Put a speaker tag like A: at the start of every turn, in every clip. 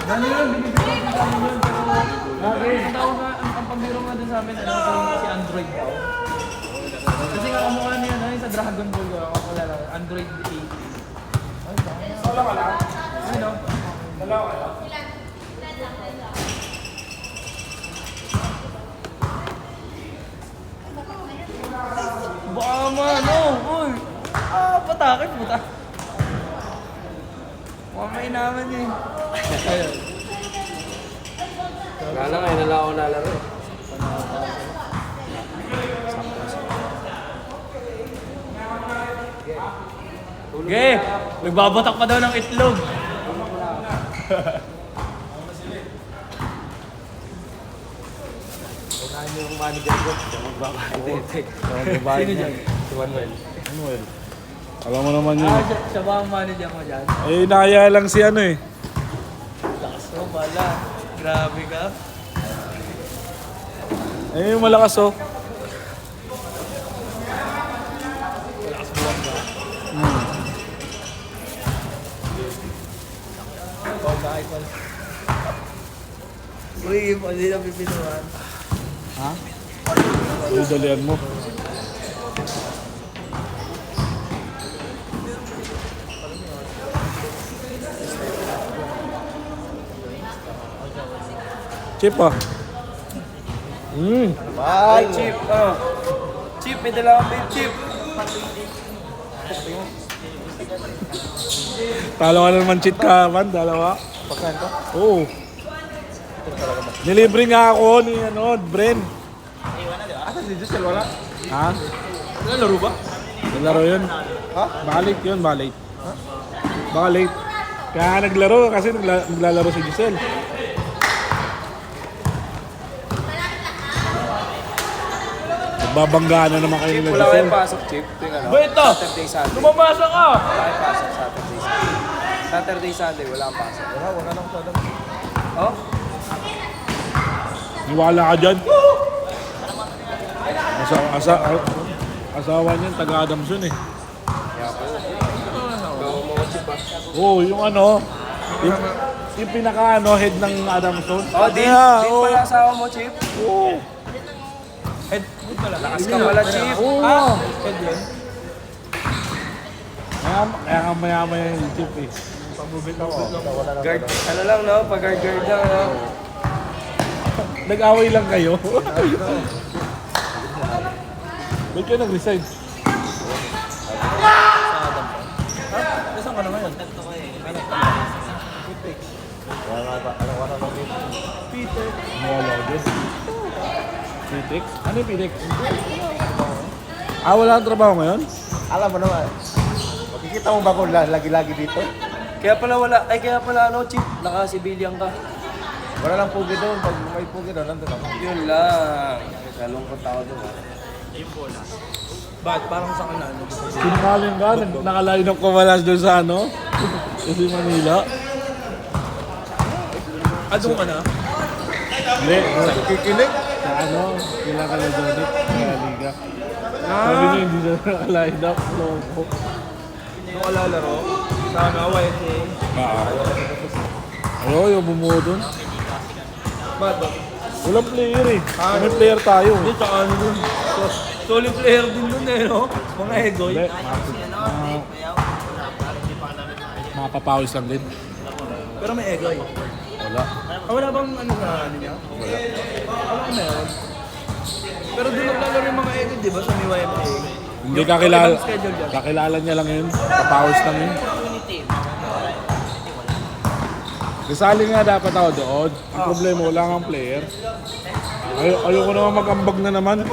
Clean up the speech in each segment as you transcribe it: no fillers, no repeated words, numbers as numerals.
A: Ano yun, binibigyan ko sa amin yun. Pero ang tawag nga, ang pambiro nga din sa amin, ano si Android daw. Kasi nga kamukha niya, ano yung sa Dragon Ball ko, ako wala lang, Android 8. Ay, ba?
B: Wala ka lang?
A: Ano?
B: Dalawa ka lang?
A: Baka ano, uy! Patakit puta. Mamay naman eh. Ayun.
C: Wala lang, ngayon na lang ako nalaro.
A: Okay, nagbabatak pa daw ng itlog.
C: Unahin niyo yung manager ko.
A: Sino dyan?
C: Si Manuel.
B: Manuel. Alam mo naman yun.
A: Siya ba ang manager mo dyan?
B: Eh, inaya lang si ano eh.
A: Lakas mo pala. Grabe ka.
B: Eh, yung malakas oh.
A: Lakas mo lang ba? Kahit pala. Uy, hindi na pipinuhan.
B: Ha? Uy, dalian mo. Chip ah.
A: Ay, chip. Chip, may dala kang chip.
B: Talo ka na naman cheat ka man, dalawa.
A: Pagkaan ka?
B: Oo. Nilibre nga ako ni ano, Bren.
A: Asa si Giselle, wala?
B: Ha?
A: Nalaro ba?
B: Naglaro yun.
A: Ha?
B: Baka late yun, baka late. Baka late. Kaya naglaro kasi naglalaro si Giselle. Nagbabangga na naman kayo nila
C: Wala kayong
B: Giselle.
C: pasok, Chip. Yung ano?
A: Ba ito?
C: Saturday, Sunday.
A: Lumabasa ka!
C: Wala kayong pasok, Saturday, Sunday. Saturday, Sunday, wala kang pasok.
A: Wala nang sada.
C: Oh?
B: Niwala ka dyan. Asawa niyan, taga-Adamson eh.
C: Bago mo Chip ah.
B: Oo, yung ano, yung pinaka ano, head ng Adamson.
C: Oh, din
B: oo.
C: pala asawa mo, Chip.
B: Oo.
A: Head pala.
C: Lakas ka pala, Chip.
B: Oo.
A: Head yun.
B: Kaya nga maya-maya yung chip eh.
C: Guard, ano lang, no? Pag-guard lang, no?
B: Nag-away lang kayo. Ba't kayo nag-resign?
A: Nasaan ka na ngayon? Peter.
B: Nawala ko din. Pitex? Ano yung Pitex? Wala kang trabaho ngayon?
D: Alam mo naman, makikita mo ba kung lagi-lagi dito?
C: Kaya pala ano, Chip, naka-civilian ka.
D: Wala lang pugi doon. Pag may pugi doon, nandun ako.
C: Yun lang. Nalungkot ako doon.
A: Bakit? Parang sa kanila.
B: Sinungaling ka? Nakaline up ka malas doon sa ano? Kasi Manila?
A: Adong ka na?
B: Hindi.
D: Kikinig?
B: Sa ano? Kailangan ka na Johnny? Sa Liga. Sabi niya hindi na nakaline up. Loko.
A: Nung kalalaro? Sa ano, YFA?
B: Ayaw, yung bumuo doon.
A: Bakit?
B: Walang player eh. May player tayo.
A: Hindi, tsaka ano dun. Solid player din dun eh, no? Mga egoy.
B: Hindi. Mapapawis lang din.
A: Pero may egoy.
B: Wala.
A: Wala bang ano na ano niya? Wala. Wala ko meron. Pero doon naglalaro yung mga egoy, di ba? Sa may YFA.
B: Hindi kakilala.
A: Ibang schedule dyan.
B: Kakilala niya lang yun. Papawis lang yun. Kasali nga dapat ako doon. Ang problema, wala kang player. Ayoko naman mag-ambag na naman.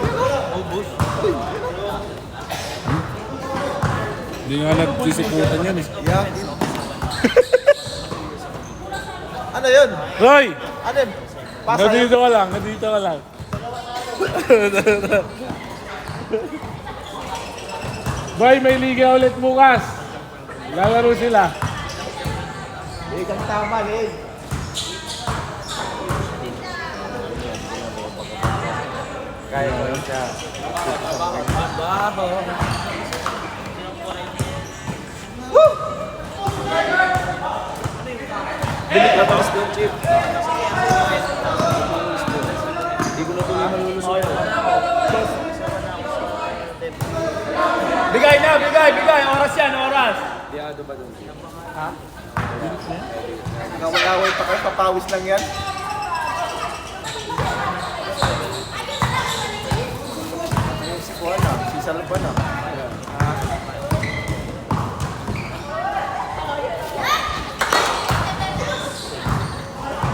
B: Hindi nga nagsisiputan yan eh.
D: Yeah. Ano yun?
B: Roy!
D: Ano yun? Pasa yun?
B: Nandito ka lang, nandito ka lang. Boy, may liga ulit bukas. Lalaro sila.
D: Ligang tama, Lig. Kaya mo yun siya.
A: Babo.
C: Dilik na tapos doon, Chip. Hindi ko na tuloy malulusot.
A: Bigay na, bigay. Oras yan, oras.
C: Diado ba doon?
D: Kaway-away pa kayo, papawis lang yan. Si Juan na, si Salva na.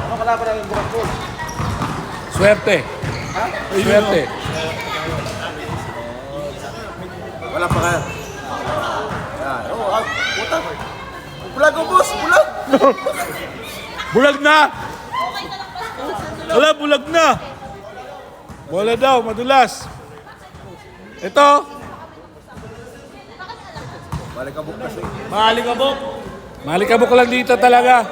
D: Ano kalaban ng Dragón?
B: Swerte. Swerte.
D: Wala pa ka. Yan. Oh, puta. Bulag ko, boss! Bulag!
B: Bulag na! Wala, bulag na! Bola daw, madulas. Ito.
D: Balik ka, book kasi.
A: Malikabok.
B: Malikabok lang dito talaga.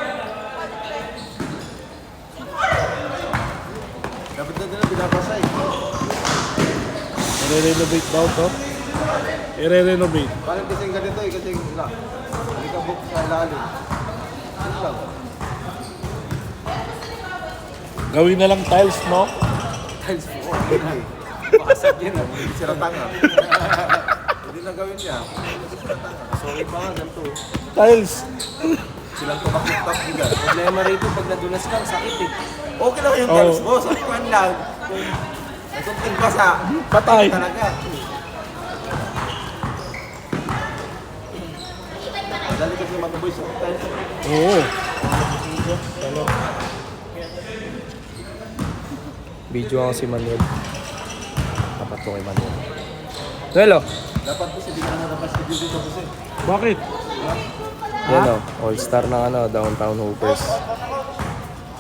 D: Dapat na din binabasa eh.
B: I-renovate daw to. I-renovate.
D: Bakit kasing ganito eh? Kasi balik ka, book sa ilalim. Yun lang.
B: Gawin na lang tiles, no?
D: Tiles po. Bakasag yun. Sira tanga. Hindi na gawin niya.
C: Sorry pa nga, ganito.
B: Tiles.
D: Silang tumakit-tak bigat.
C: Problema rito pag nadulas ka, sakit eh.
D: Okay na yung tiles, boss. Ang kuhan lang. Nagsunting pa sa
B: Patay.
D: talaga. Dali kasi mataboy sa tiles.
B: Oo.
C: Video ako si Manuel. Dapat ko kay Manuel. Hello.
D: Dapat kasi di ka na nakapaskid dito kasi.
B: Bakit?
C: Yan o, all-star ng Downtown Hoopers.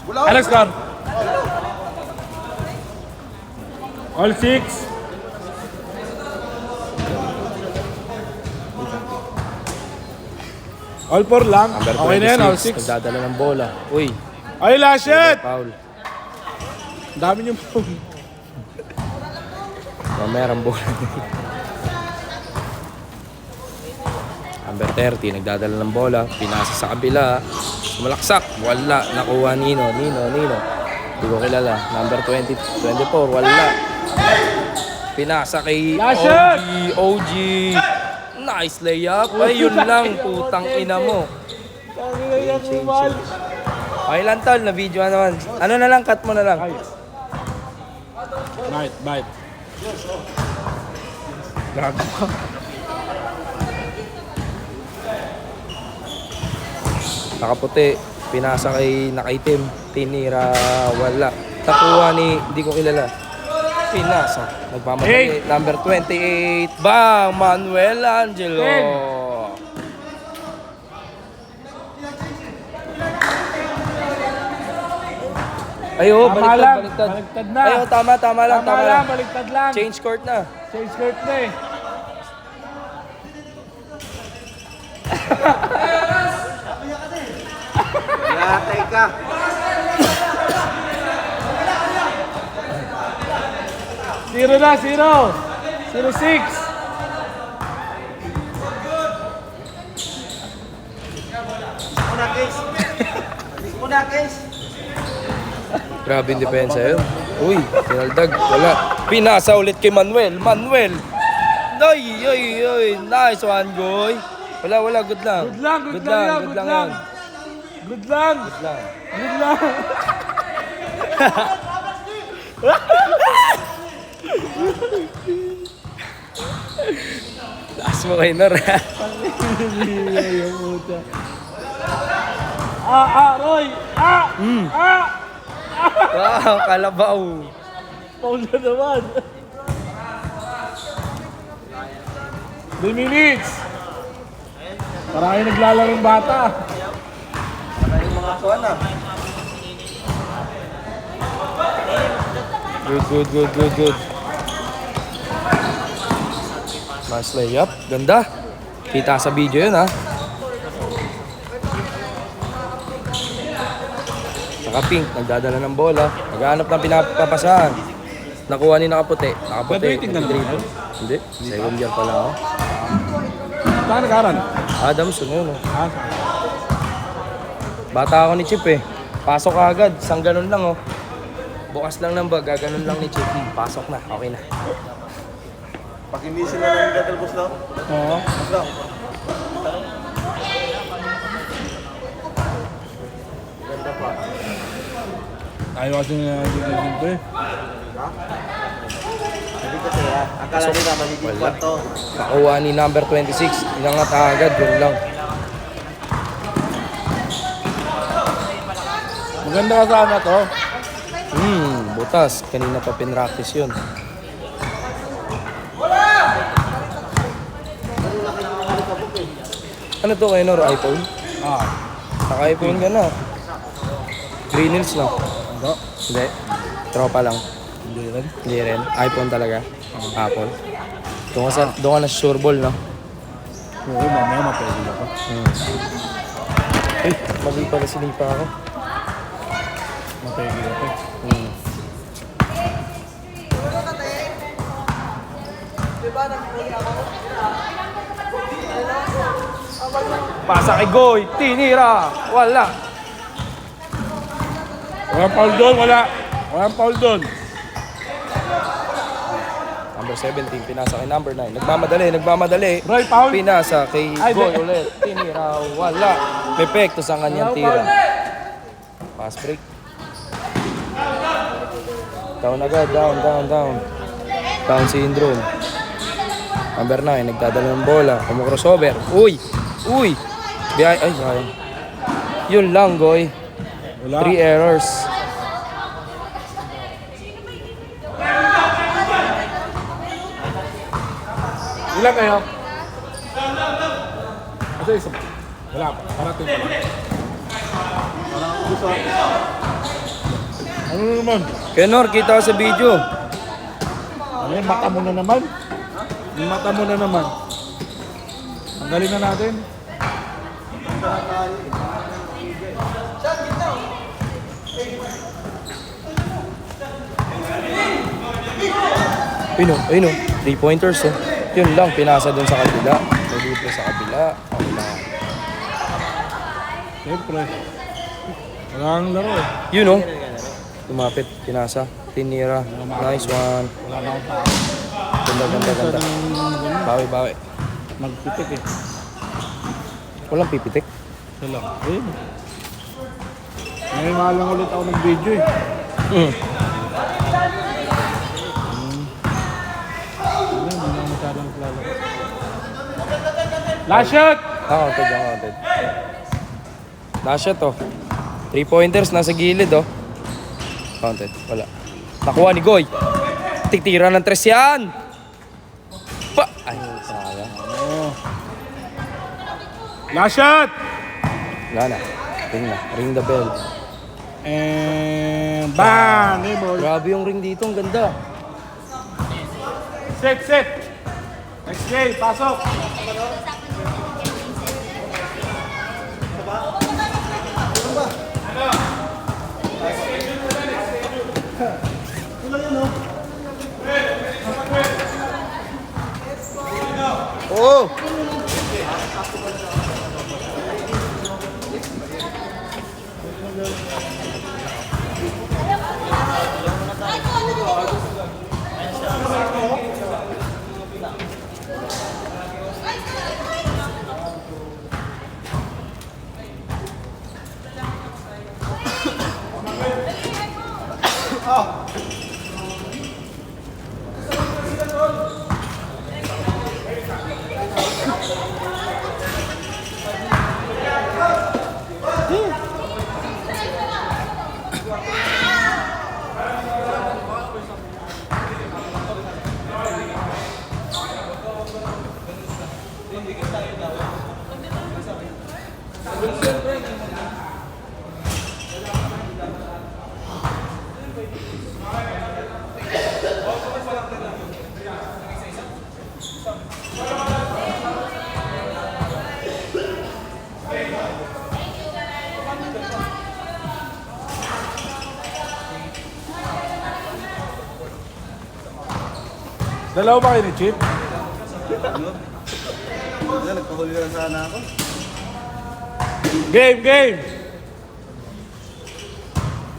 D: Wala
B: Alex Gar. All six. All four lang.
C: Number
B: Okay na yan, all
C: 26,
B: six.
C: nagdadala ng bola. Uy,
B: Ay, Lashet!
C: foul.
B: Dami niyo po.
C: Mamaya ang bola. Number 30, nagdadala ng bola. Pinasa sa kabila. Sumalaksak. Wala. Nakuha Nino. Hindi ko kilala. Number 24, wala. Pinasa kay
B: Lashet!
C: OG. Nice layup. Ay, yun lang. Putang ina mo. Okay lang tol, na video naman. Ano na lang, cut mo na lang.
B: Bite. Gago ka.
C: Nakaputi, pinasa kay nakaitim, tinira, wala. Takuha ni, hindi ko kilala. Pinasa, nagmamadali. Number 28, bang! Manuel Angelo. Ayo, baliktad.
B: Baliktad na.
C: Ayo, tama lang.
B: Baliktad lang.
C: Change court na.
B: Change skirt na eh.
D: Yatay ka.
B: Zero na, 0-6.
D: Muna, case.
C: Grabe yung depensa yun. Uy, tinaldag. Wala. Pinasa ulit kay Manuel. Ay. Nice one, Goy. Wala. Good lang.
B: Good lang.
C: Taas mo kay Nor.
B: Roy!
C: Wow, kalabaw.
B: Paul na naman. 3 minutes. Parang kayo naglalarong bata.
D: Ano yung mga kuhan na?
C: Good. Nice layup. Ganda. Kita sa video yun, ha. Saka Pink, nagdadala ng bola. Naghahanap ng pinapapasahan. Nakuha ni Nakaputi.
B: Graduating na naman yun?
C: Hindi. Second year pa lang ako.
B: Saan nag-aaral?
C: Adamson yun, oh. Bata ako ni Chip eh. Pasok agad, isang ganun lang oh. Bukas lang ng bag, gaganon lang ni Chip. Pasok na, okay na.
D: Pag hindi sila nangigagal, boss daw.
B: Oo.
D: Boss daw. Ganda pa.
B: Tayo kasi dito eh.
D: Hindi kasi akala nila magiging
C: Wala.
D: kwarto.
C: Nakuha ni number 26, inangat agad, yun lang.
B: Maganda ka sana to.
C: Butas. Kanina pa pinractice yun. Ano to kayo, Nor? iPhone?
B: Ah.
C: Naka-iPhone ka na. Green Hills na.
B: Ano?
C: Hindi. Tropa lang.
B: Hindi rin.
C: Hindi rin. iPhone talaga. Apple. Doon ka na sa sureball, no?
B: Oo, mamaya mapwede ako.
C: Eh, mali pala sinipa ako.
B: Mapwede ako.
C: Pasa kay Goy. Tinira. Wala.
B: Walang foul doon, wala. Walang foul doon.
C: Number 17, pinasa kay number 9. Nagmamadali.
B: Roy, foul.
C: Pinasa kay
B: Ay,
C: Goy
B: di-
C: ulit. Tinira. Wala. Pepekto sa kanyang tira. Pass break. Down agad. Down. Down syndrome. Number 9, nagdadala ng bola. Kumukrosover. Uy! Ay, sayang. Yun lang, Goy.
B: Wala.
C: 3 errors.
B: Ilan kayo? Kasi isa. Wala pa. Parating pa lang. Ano naman?
C: Kenor, kita ko sa video.
B: Ano yung mata mo na naman? Yung mata mo na naman. Ang galing na natin.
C: Ayun o. 3-pointers oh. Yun lang, pinasa dun sa kabila. Nalibre sa kabila. Okay na.
B: Siyempre. Wala ang laro eh.
C: Yun oh. Lumapit, pinasa. Tinira. Nice one.
B: Wala na akong tao.
C: Ganda. Bawi.
B: Magpitik eh.
C: Walang pipitik.
B: Ito lang. Ayun. Ngayon mahal lang ulit ako ng video eh.
C: Mm.
B: Hindi na masyadong klaro. Last shot!
C: Counted. Last shot oh. 3-pointers, nasa gilid oh. Counted, wala. Nakuha ni Goy. Titira ng 3 yan! Ay, sayang.
B: Oh. Last shot!
C: Wala na. Ring the bell.
B: And bang! Game ball.
C: Grabe yung ring dito, ang ganda.
B: Set. Next game, pasok.
D: Oo!
B: Dalawa ba kayo ni Chip?
D: Nagpahuli lang sana ako.
B: Game!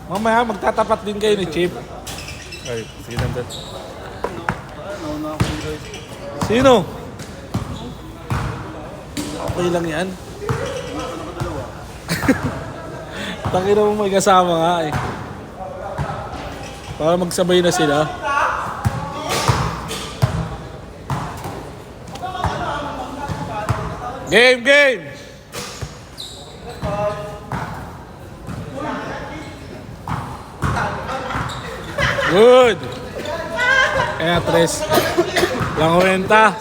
B: Mamaya magtatapat din kayo ni Chip. Ay, sige nandun. Sino? Okay lang yan. Takina mo may kasama nga eh. Para magsabay na sila. Game, game! Good! Kaya tres. Lang kwenta.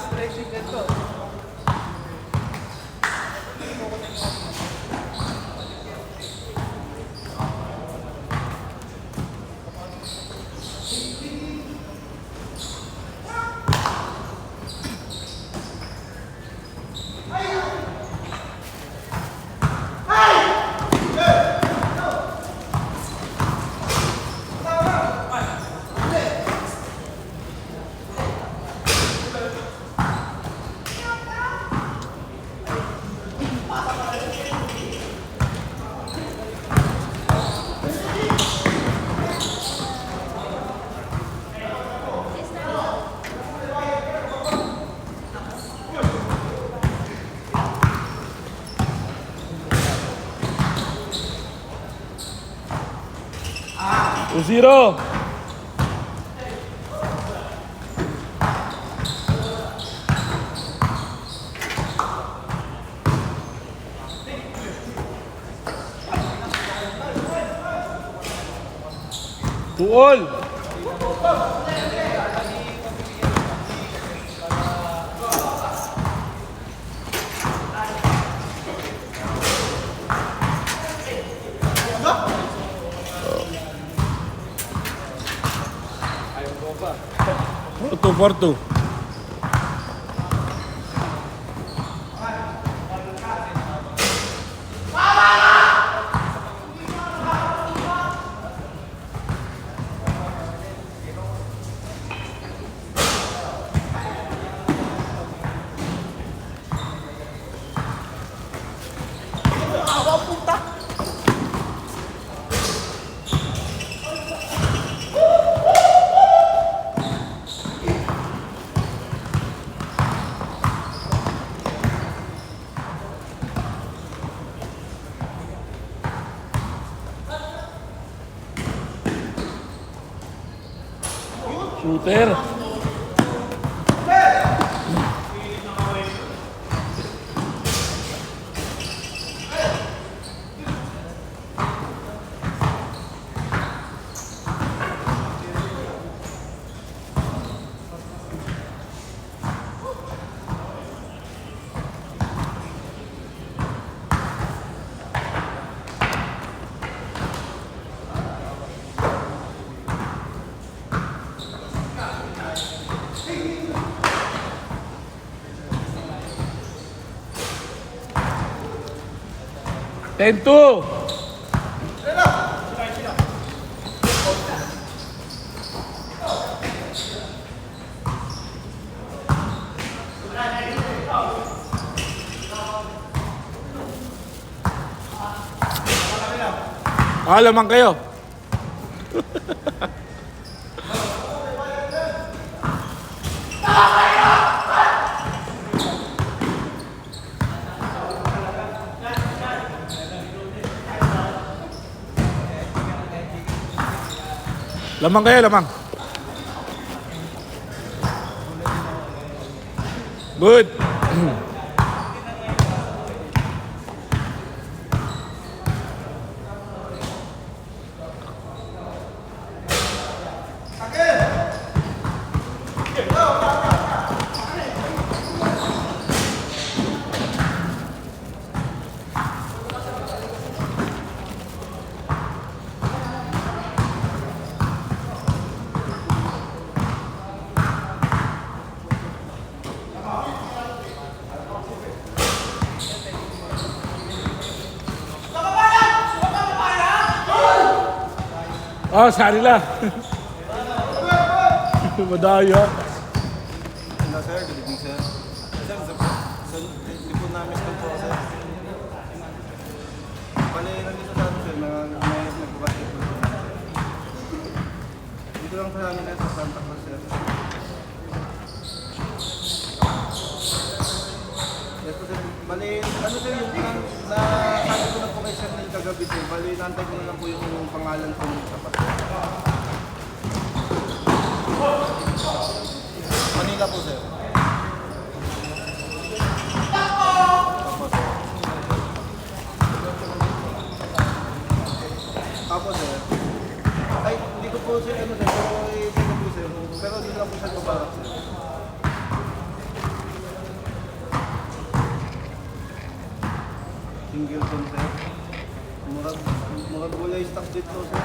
B: Zero. To all. Porto. Shooter. Tento. Lamang kayo. Lamang kayo, lamang. Good. Oh, sari lah. Madaya.
D: Hello sir, good evening sir. Sir, sa likod namin ito po sir. Pali nandito sa atin sir, nagbabasketball po. lang sa namin sa Santa Cruz, sir. Yes po, sir. Bali, ano sir, yung na sabi ko na po kay Sir Neil kagabi, sir. Bali, naantay ko na lang po yung pangalan ko ng sapat. Manila po, sir. Ako, sir. Ay, hindi ko po sir, ano sir, pero hindi ko po sir. Pero hindi lang po siya kabarak, sir. Singleton, sir. Murag gulay stock dito, sir.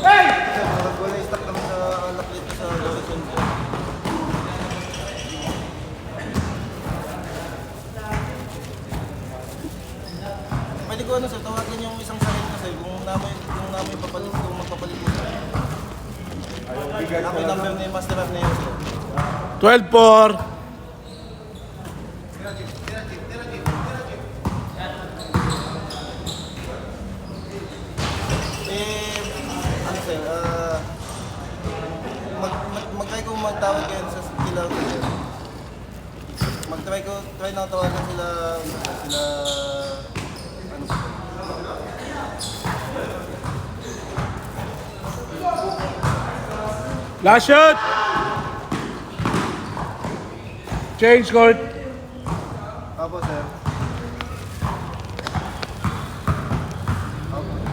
D: Sir, murag gulay stock lang sa anak dito sa Luzon, sir. Pwede ko ano sir, tawagan yung isang sahil kasi kung namin papalit, kung magpapalit mo sir. Ako yung number ni Master Rap na yun sir.
B: 12-4.
D: Ano sir, mag-try ko magtawag kayo sa kila sir. Try na tawagan sila, ano sir.
B: Last shot! Change court.
D: Apo sir.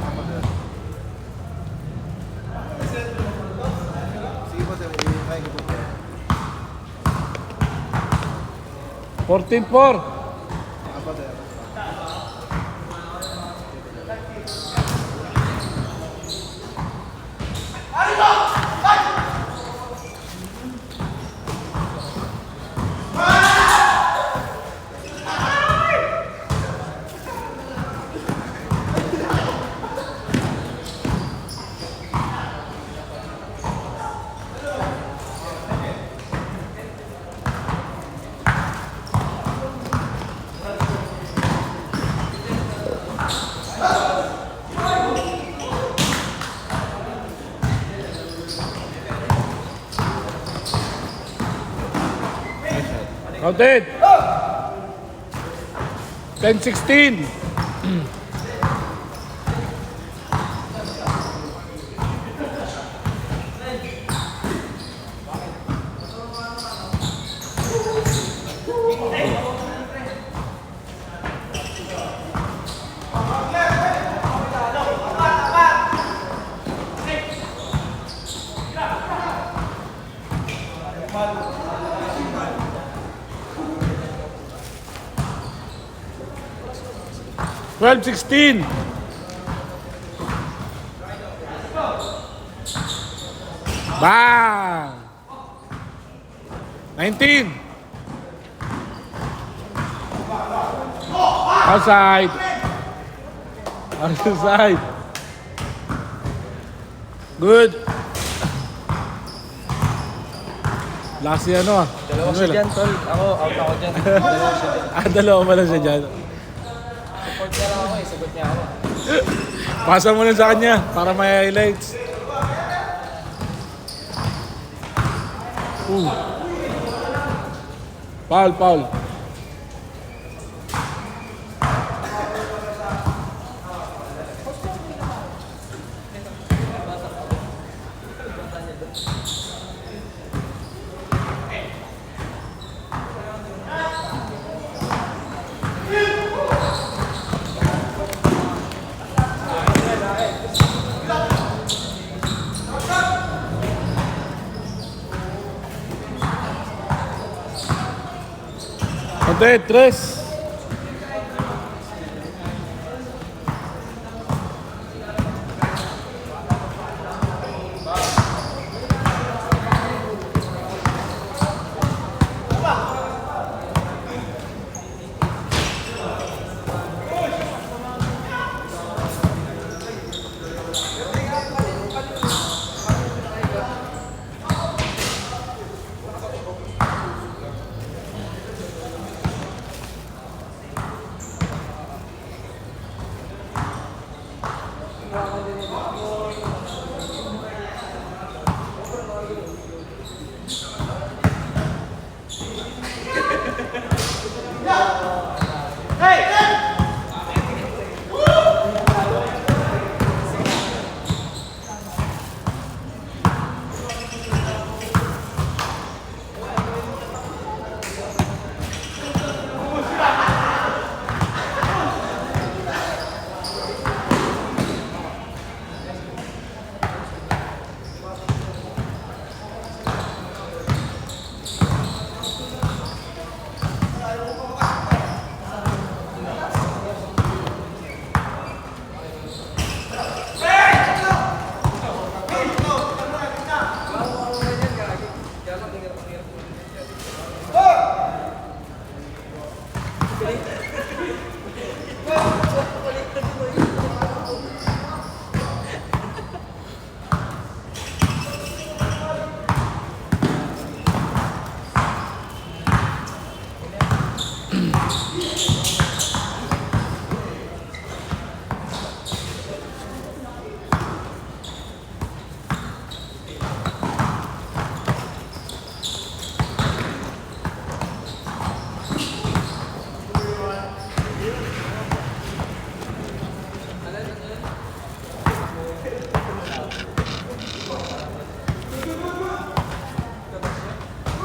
D: Apo sir. Sige po sir, i-try ko po sir.
B: 14-4.
D: Apo sir.
B: 10. 10-16. Twelve 16. Bang! 19. Outside. Outside. Good. Last year ano ah.
C: Dalawa siya dyan, tol. Ako, out ako dyan. Dalawa siya dyan.
B: Dalawa pala siya dyan.
C: Support niya lang ako eh. Sagot niya ako.
B: Pasa mo na sa kanya para may highlights. Foul, foul. Conte, 3.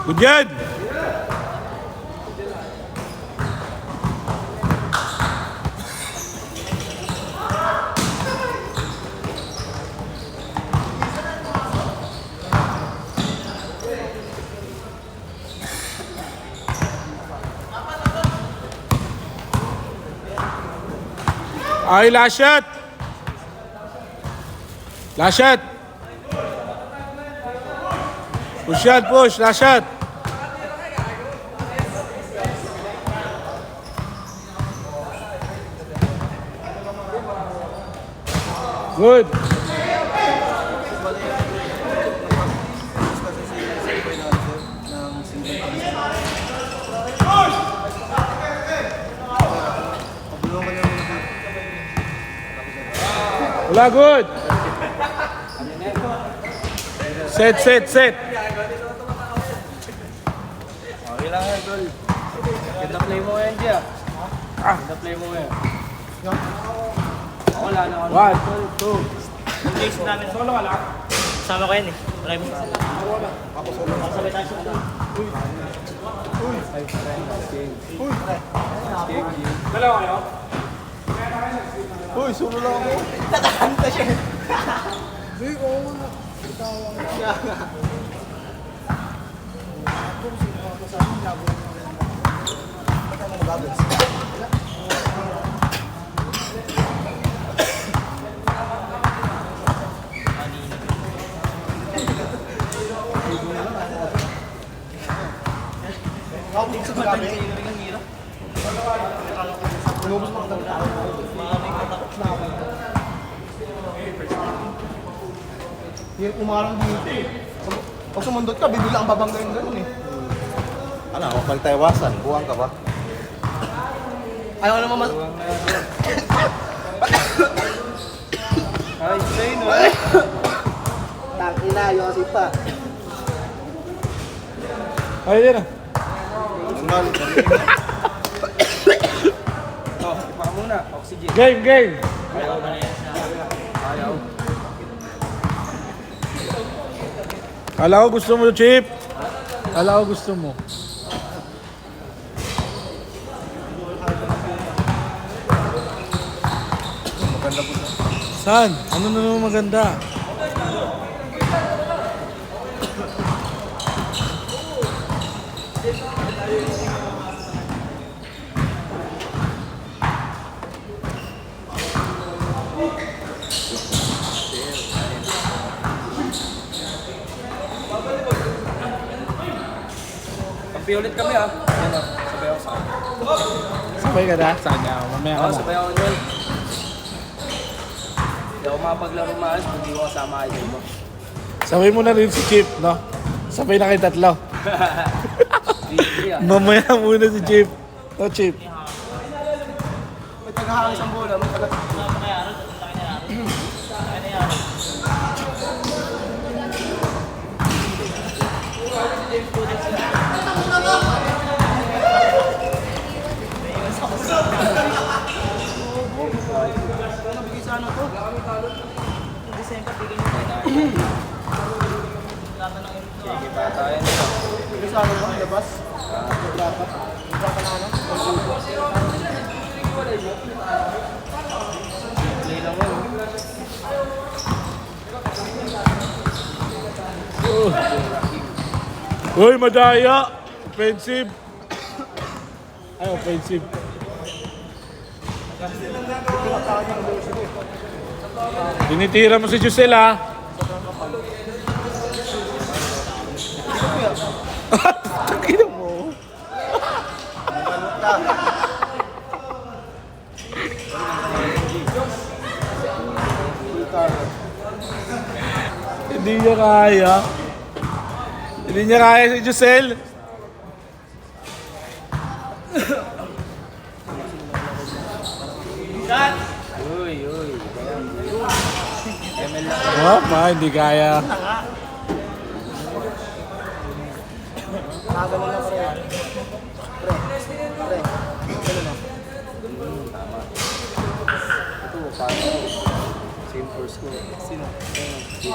B: Good yan! Ay, last shot! Last shot! Push yan, push! Last shot! Good! Wala, good! Set, set, set!
C: Okay lang yan, tol. Ganda play mo yan, Gia. Ganda play mo yan. Wala na ako.
B: 1, 2.
D: Case namin. Solo ka lang? Sama ko yan eh. Maraming solo. Ako solo. Sabay tayo sa ano.
B: Dalawa kayo?
D: Uy, solo lang ako. Nakakanta siya.
E: Yung umarang dito eh. Pag sumundot ka, bibila ang babanggayin gano'n eh.
D: Ano, huwag magtayawasan. Buwang ka ba?
E: Ayaw naman
C: Ay, play no.
E: Tangina, Yossi pa.
B: Ay, din ah.
C: Oh, ipa ka muna. Oxygen.
B: Game, game!
C: Ayaw na yan. Ayaw.
B: Kala ko gusto mo, Chip. Kala ko gusto mo.
D: Maganda po siya.
B: Saan? Ano na naman maganda?
C: Kampi ulit kami ah. Yan ah. Sabay ako sa akin.
B: Sabay ka na? Saan niya? Mamaya ka
C: Oo,
B: na.
C: sabay ako dyan. Hindi ako makapaglaro maayos kung hindi ko kasama kayo mo.
B: Sabay mo na rin si Chip, no? Sabay na kayo tatlo.
C: Hindi ah.
B: Mamaya muna si Chip. No, Chip.
E: May tagahangis ang bola, may taga...
C: Sige pa tayo nito.
E: Sa ano mo, labas?
C: Play lang mo.
B: Uy, madaya! Offensive. Ay, offensive. Tinitira mo si Giselle, ha? Takina mo. Hindi niya kaya. Hindi niya kaya si Giselle.
C: Uy, uy. ML lang.
B: Oh, pa, hindi kaya.
E: Nakagawa na pre. Pre.
C: Ito, paano? Same first ko. Sino? 30?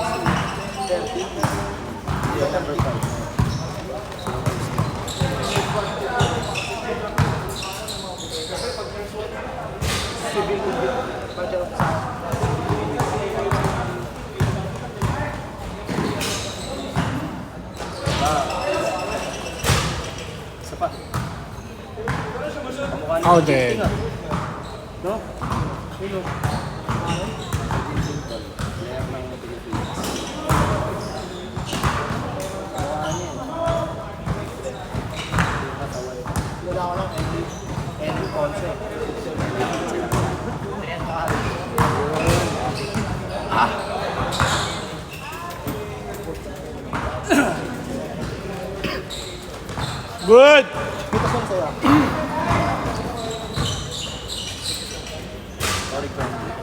C: Yeah, number 5.
E: civil Bachelor of Science. Isa pa. Kamukha ni
B: Counted.
E: No? Sino?
D: Player ng Pilipinas.
E: Wala ko lang, Henry Ponce.
B: Good!
E: Dito saan sa'yo?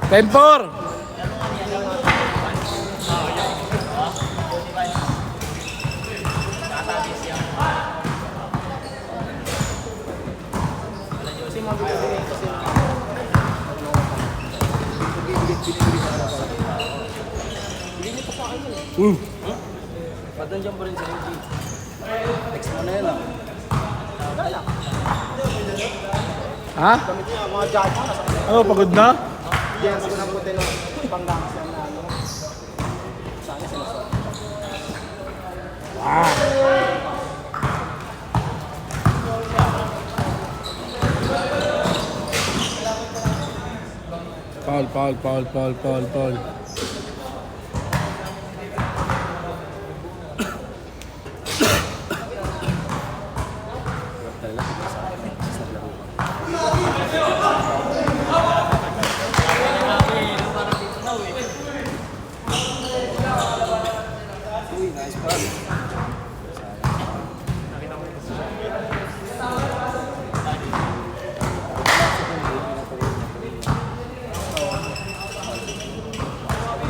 B: 10-4!
E: Kasi mga bibigay kasi
D: Ba't nandiyan pa rin sa UG? Text mo na yan ah.
B: Ha?
E: gamit niya, mga judge na sa
B: Ano, pagod na?
E: Yan, sa nabuti ng panggangsyan na ano. Sana sinasot.
B: Foul.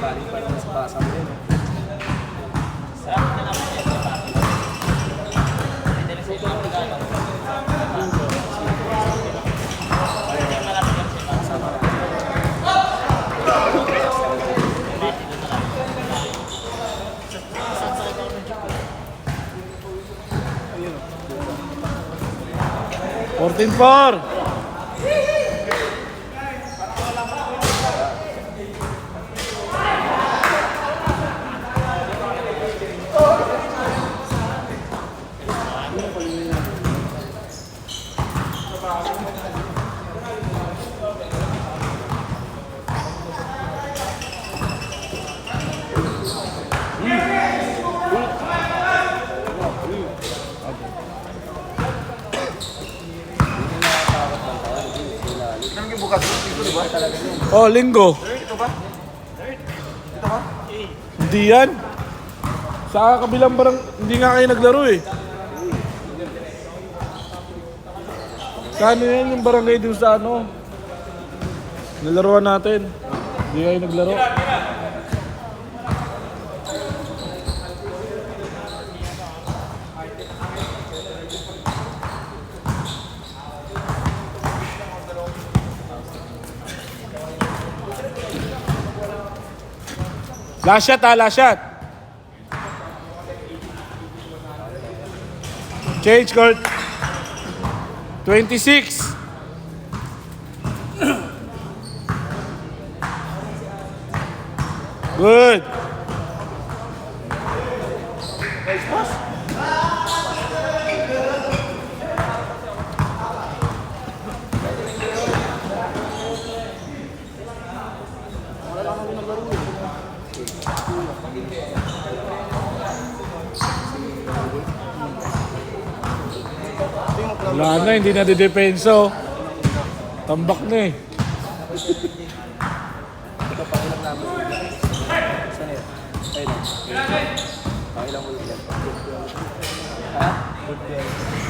D: Galing pa naman sa basa mo yun.
B: Fourteen 4.
E: Anong yung bukas? Ito, di ba? Talaga yun.
B: Oh, linggo.
E: Ito ba? Ito ba?
B: Hindi yan. Sa kabilang barang, hindi nga kayo naglaro eh. Sa ano yan yung barangay dun sa ano? Nalaruan natin. Hindi kayo naglaro. Last shot last shot. Change court. 26. Good. Wala na, hindi na didepenso. Tambak na eh.
D: Ito pangilang namin. Saan yun? Ayun lang. Pangilang ulit yan. Ha?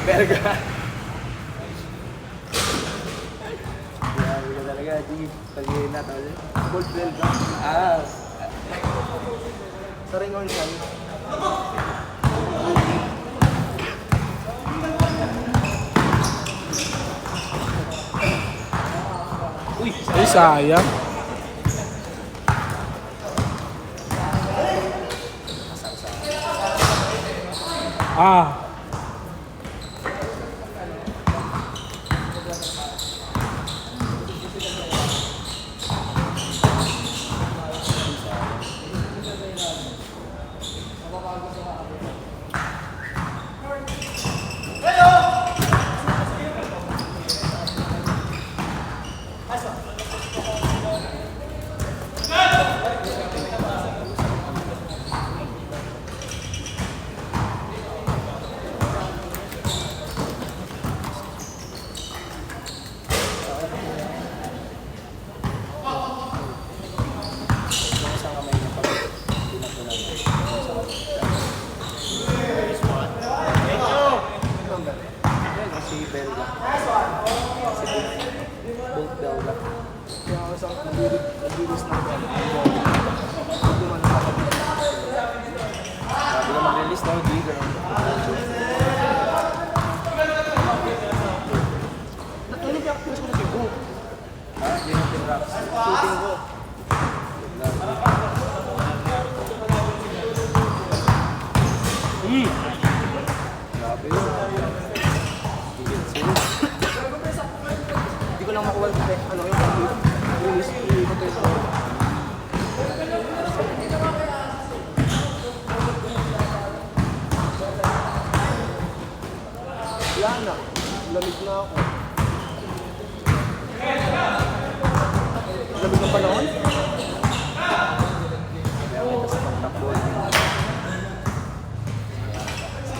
D: Berga. Grabe ka talaga. Di, pag-iin na tawag yun. Gold bell ka. Ah.
E: Sa ring on yan.
B: Ay, sayang. Ah.
E: mag-release ng gamit ng bola. Hindi man nakakabit.
C: Sabi ka mag-release no, G, ganun.
E: Ano practice ko na si Book?
C: Ha? Yun yung pinracks.
E: Shooting ko.
C: Grabe yun.
E: Hindi ko lang makuha yung ano yung release ko to yung bola. Wala na. Lamig na ako. Lamig ng panahon?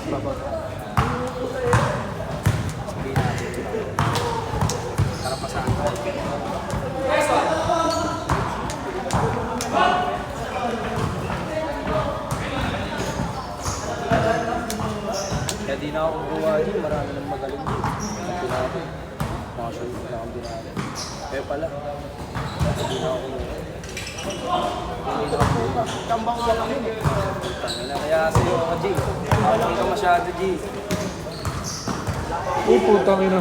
E: Baba.
C: Kaya di na ako kukuha din, marami nang magaling din. Ang pinapin. Makasal ko na akong binali. Kaya pala, di na ako kukuha.
E: Tambang ka lang yun eh.
C: Tangina, kaya sa'yo ako, G. Hindi ka masyado, G.
B: Uy, putang ina.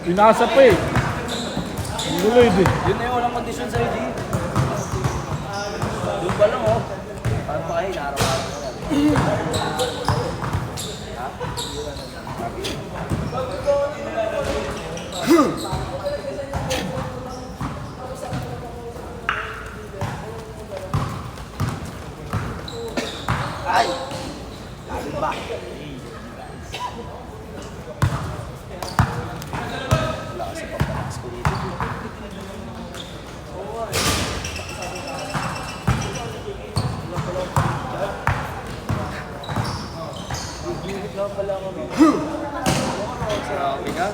B: Pinasa pa eh. Ang guloy din.
C: Yun na yung walang kondisyon sa'yo, G. Doon pa lang, oh. Paano pa kayo, araw-araw ko yan.
E: Ay! Lalim ba?
C: Wala kasi pampalas ko dito. Grabe ka.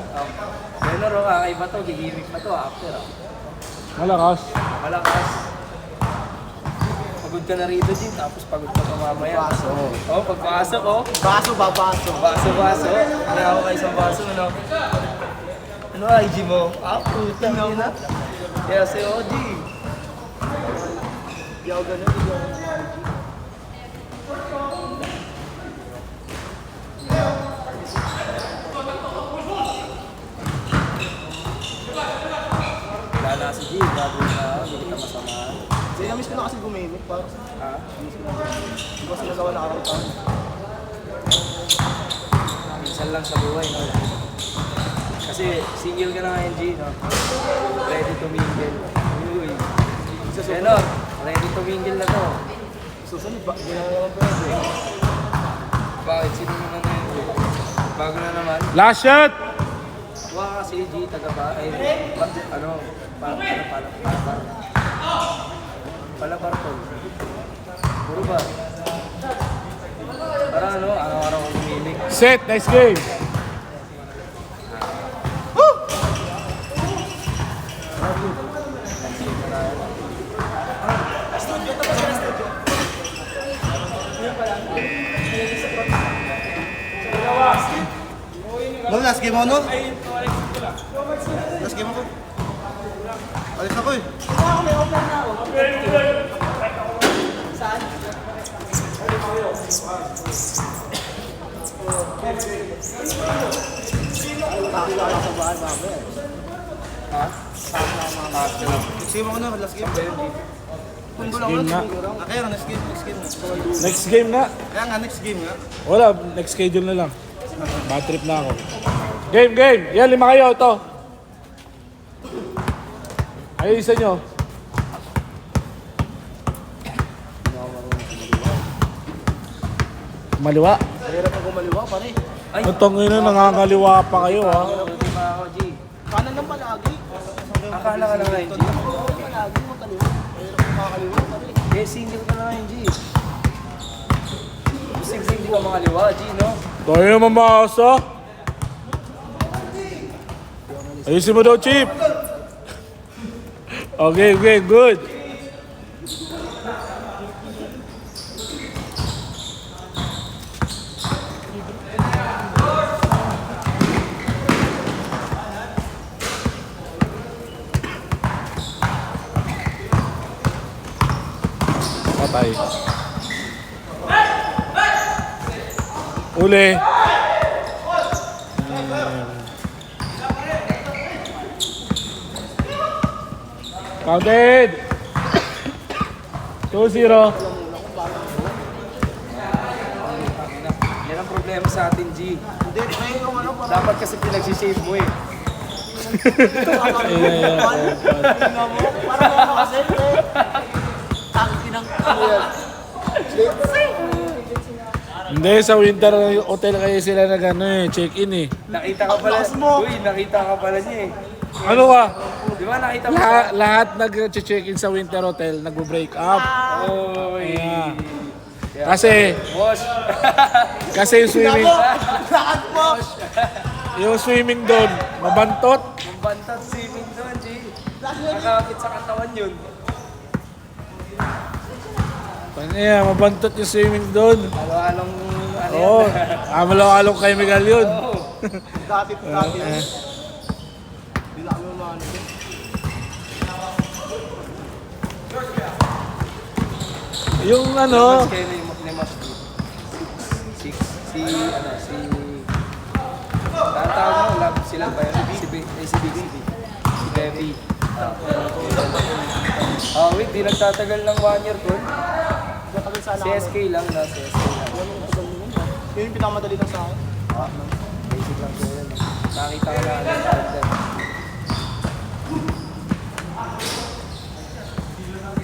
C: Pero kakaiba to, gigimik pa to after.
B: Malakas.
C: Malakas. Pagod ka na rito, G. Tapos pagod ka pa mamaya. Oo, pagpasok, oh.
E: Baso ba baso?
C: Baso-baso. Ano ako kayo isang baso, ano? Ano IG mo? Putang ina. Kaya si OG.
E: Di ako ganun, di ako ganun.
C: Wala na si G. Bago na, hindi kita masamahan.
E: Kasi namiss ko na kasi gumimik para
C: Ha?
E: hindi ko sinagawa na araw-taon.
C: Minsan lang sa buhay, no? Kasi single ka na ngayon, G, no? Ready to mingle. Uy. Ano? Ready to mingle na to.
E: Susunod ba? Hindi na naman pwede.
C: Bakit? Sino naman na yun? Bago na naman.
B: Last shot!
C: Wala kasi G, taga ba? Ay, ano? Palabar to. Puro ba? Para ano, araw-araw ang umilig.
B: Set, next game.
D: No, last game ako, no? Last game ako. Alis ako eh. Next game ako na, last game. Pundo lang
B: Game na.
D: Kaya nga, next game na.
B: Next game na.
D: Kaya nga, next game nga.
B: Wala, next schedule na lang. Bad trip na ako. Game, game! Yan, 5 kayo, ito. Ayusin nyo. Maliwa.
E: Mahirap ang gumaliwa pare.
C: Ay!
B: Itong ina, nangangaliwa pa kayo, ha.
C: Buti pa ako, G.
E: Kanan lang palagi.
C: Akala ka lang ngayon, G.
E: Palagi mo kaliwa. Mahirap ang makakaliwa pare.
C: Eh, single ka na ngayon, G. Single ka mga liwa, G, no?
B: Tayo naman makasa. Ayusin mo daw, Chip. Okay, okay, good. patay. Uli. Counted. 2-0.
C: Yan ang problema sa atin, G.
D: Hindi, may yung ano, parang
C: Dapat kasi pinagsisave mo eh.
D: tingnan mo. Parang ano kasi, tangkinang ano yan.
B: Hindi, sa winter hotel kayo sila nag ano eh, check-in eh.
C: Nakita ka pala. Uy, nakita ka pala niya eh.
B: Ano ka?
C: Di ba nakita mo
B: Lahat nag-check-in sa winter hotel, nag-break up.
C: Uy.
B: Yeah. Kasi,
C: Boss.
B: kasi yung swimming,
D: Lahat mo!
B: yung swimming doon, mabantot.
C: Ang bantat swimming doon, G. Nakakapit sa katawan yun.
B: Yeah, mabantot yung swimming doon.
C: Halo-halong ano yan.
B: Oo, amalaw-along chemical yun.
D: Dati. Hindi na kami umano.
B: Yung ano,
C: Mas kayo na yung Mas dito. Si tatawag mo, lab sila ba yun? Si Biggie. Si Bebby. Wait, di nagtatagal ng 1 year ko.
E: Matagal sana
C: Si SK lang na, si SK lang.
E: Yun yung pinakamadali lang sa akin.
C: Basic lang ko yun. Nakita ko na ano yung content.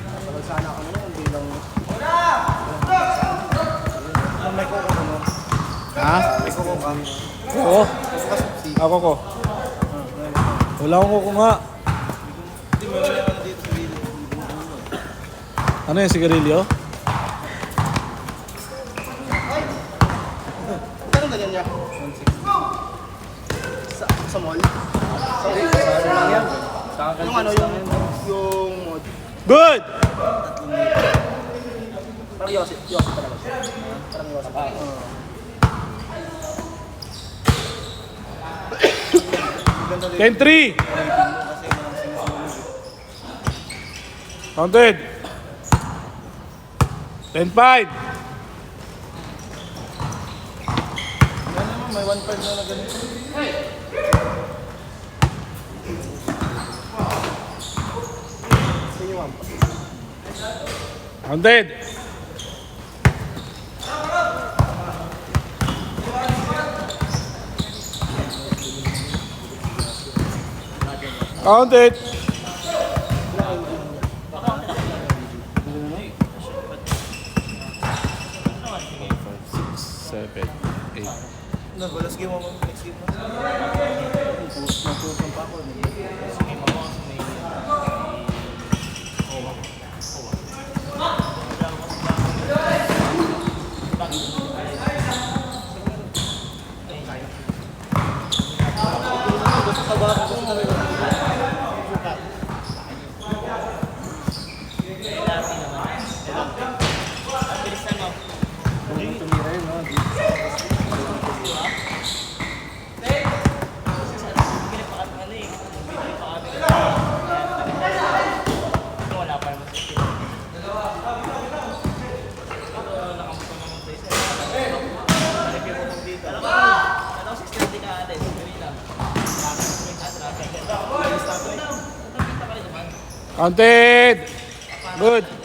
E: Matagal sana ako naman, hindi lang... May kuko ko no?
B: ha?
E: May kuko ka?
B: Oo, ako ko. Wala akong kuko nga.
D: Hindi mo wala ano dito sa video.
B: Ano yung sigarilyo?
E: Anong ganyan niya? Sa mall?
C: Sorry, sorry lang yan.
E: Yung ano, yung mod.
B: Good!
E: Parang Yosef talaga. Parang Yosef.
D: Ganda rin.
B: 10-3!
D: Kasi walang sinusunod.
B: Counted! 10-5!
D: Yan naman, may 1-5 na ganito.
B: Counted! Counted! 7, 8.
D: Balas game ako. Next game na. Nagtusong pa ako.
B: Counted! Good!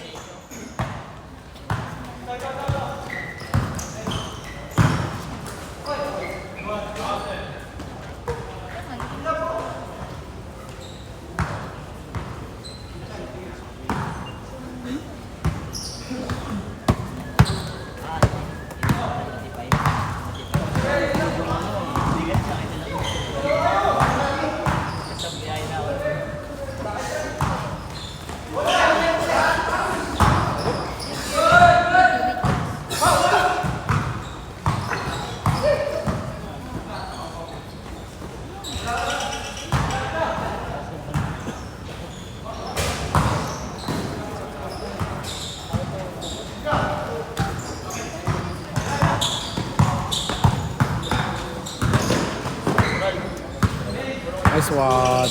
B: Nice one.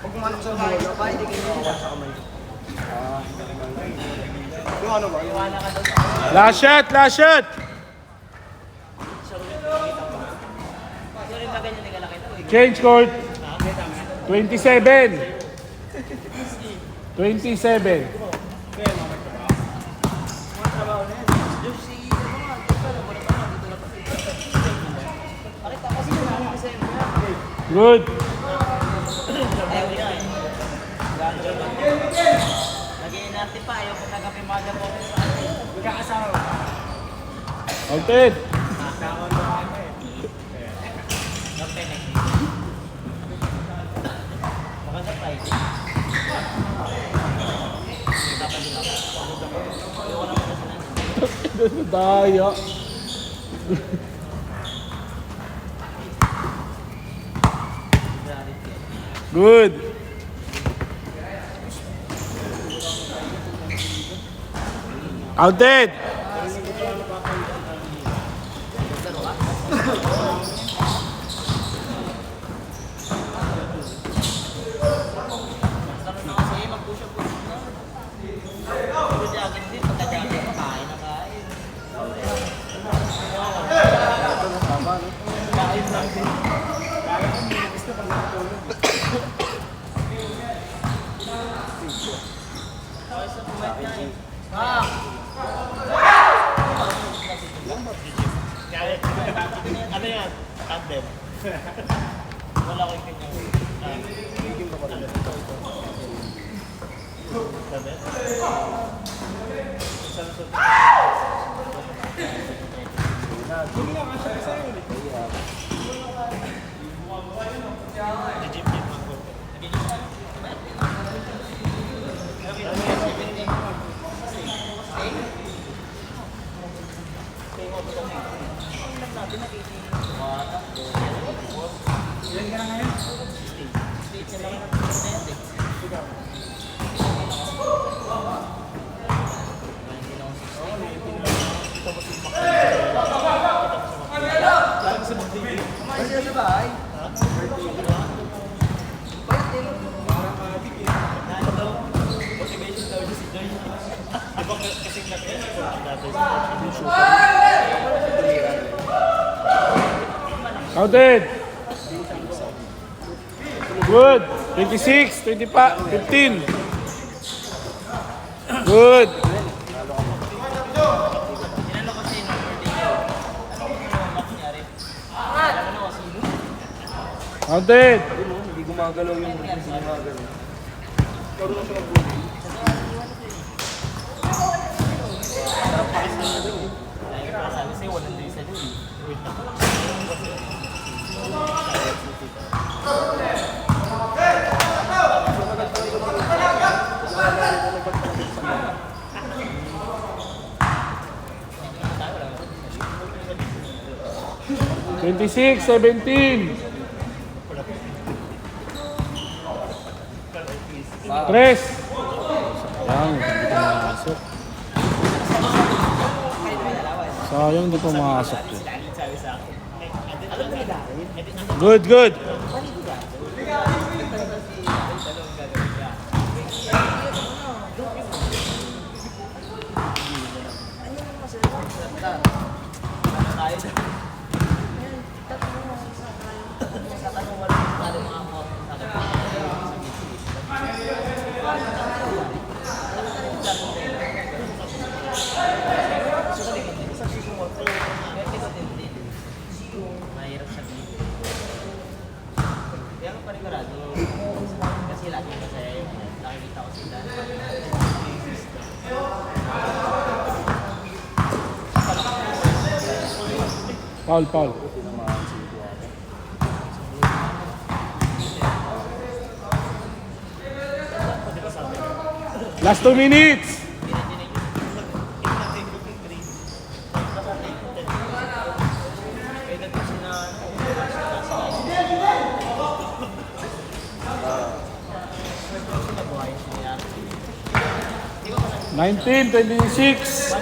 E: Pag kumanak sa hindi kayo nakuha sa kamay. Yung ano ba? Yung
B: Last shot, last shot! Change court. 27. 27. Good.
E: nag-iinarte pa, ayaw kung nagapimada po. Magkakasawa.
B: Outed.
E: Maganda pa eh.
B: Daya. Good. Outed.
D: Ano yan? Tandem. Wala ko yung kanyang...
B: Counted. Good. 26, 25, 15. Good. Counted.
E: Hindi gumagalaw yung hindi gumagalaw.
D: Sabi sa'yo, walang day sa dun.
B: Twenty-six, 17. Tres. Sayang, hindi pa makasok yun. Good, good.
E: Mahirap sabihin. Kaya ka panigurado. Kasi lagi masaya yung nakikita ko sila.
B: Foul, foul. Last 2 minutes. Nineteen, 26.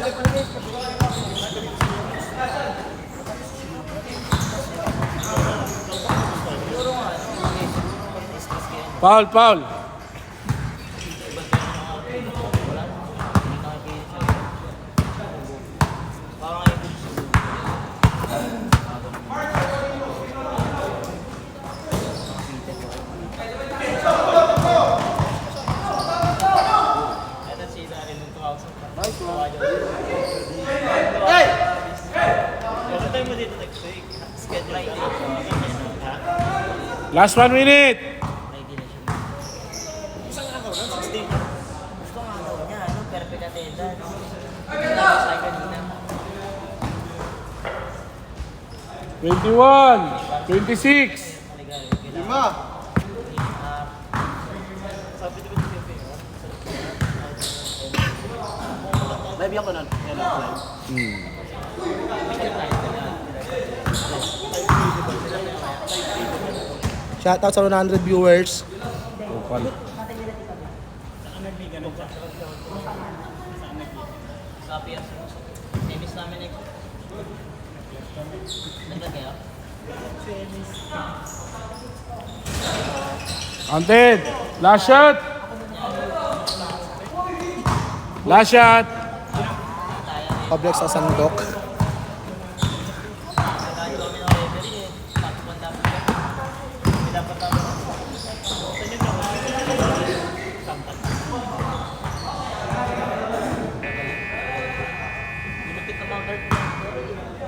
B: Foul, foul. Last 1 minute.
E: Isang araw lang, 16. Gusto nga daw niya, ano, perfect attendance. Tapos ay kanina.
B: 21, 26.
D: Lima.
E: Live yan ko nun. Yan ang live.
D: Shoutout sa 100 viewers.
B: Upal.
E: Sa PS. Semis namin eh. Naglagay ako.
B: Anted. Last shot. Last shot.
D: Public sa Sandok.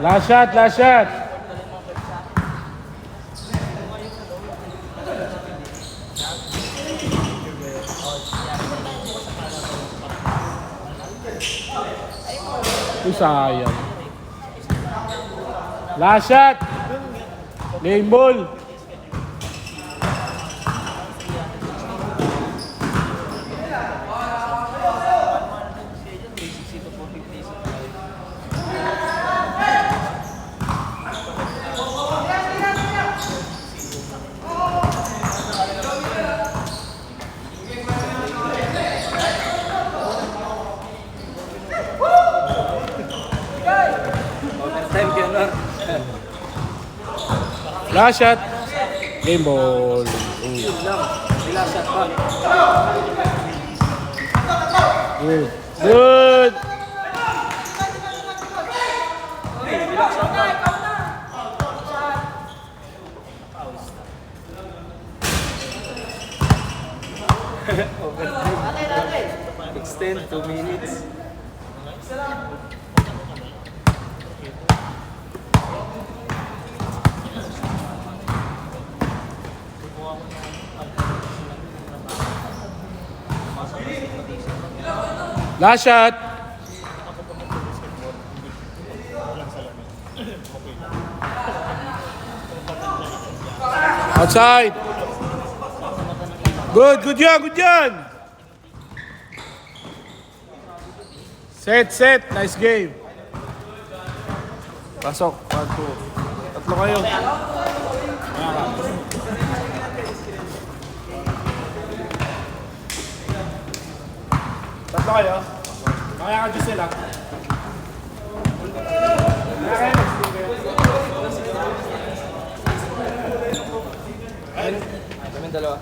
B: Last shot, last shot. Uy, sayang. Last shot. Game ball.
C: Time ka na.
B: Last shot. Game ball.
C: Last shot pa.
B: Good. Good.
C: Extend 2 minutes.
B: Last shot. Outside. Good yan. Set. Nice game. Pasok. 1, 2. Tatlo kayo. Tatlo kayo. Kaya ka dyan sila.
C: Kami dalawa.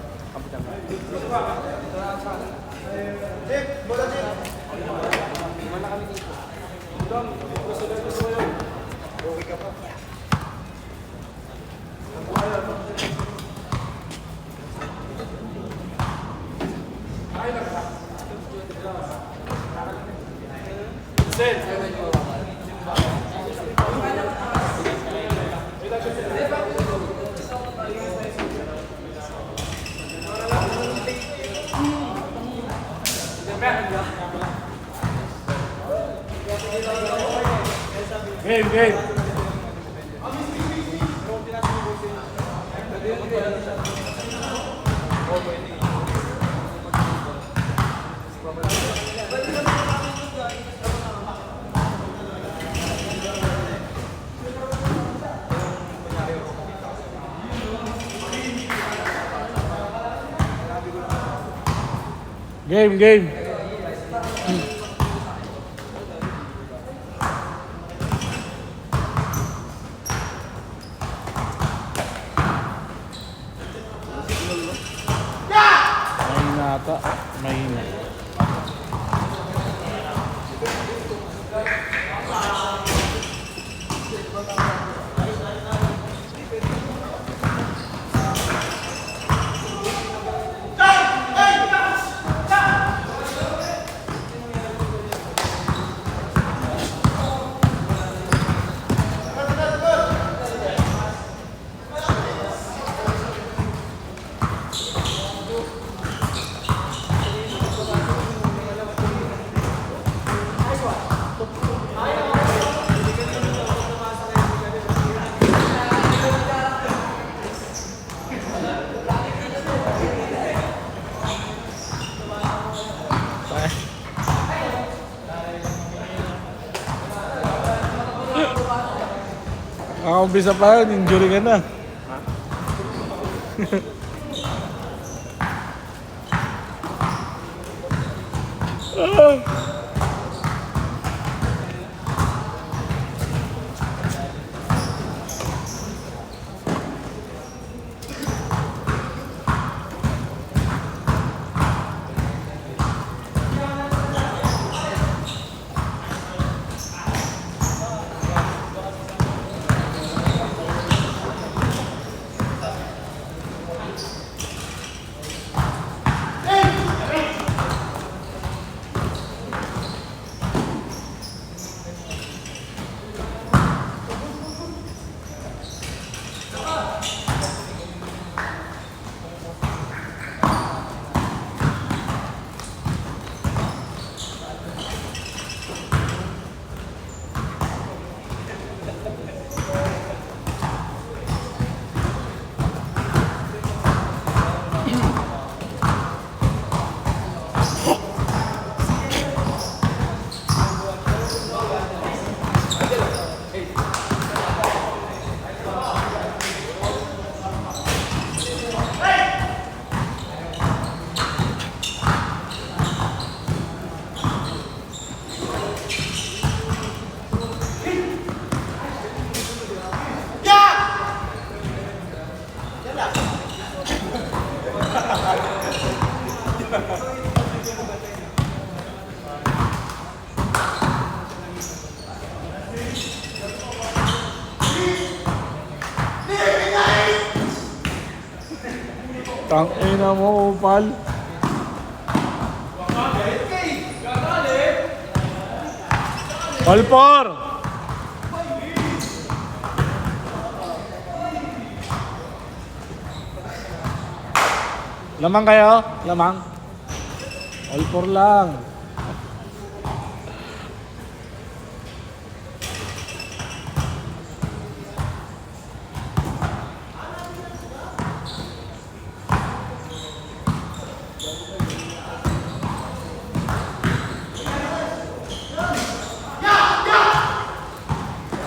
B: Game. Game. Mahina. Kaka-umpisa pa yun, injury ka na. Tangina mo, Opal. All four. Lamang kayo? Lamang? All four lang.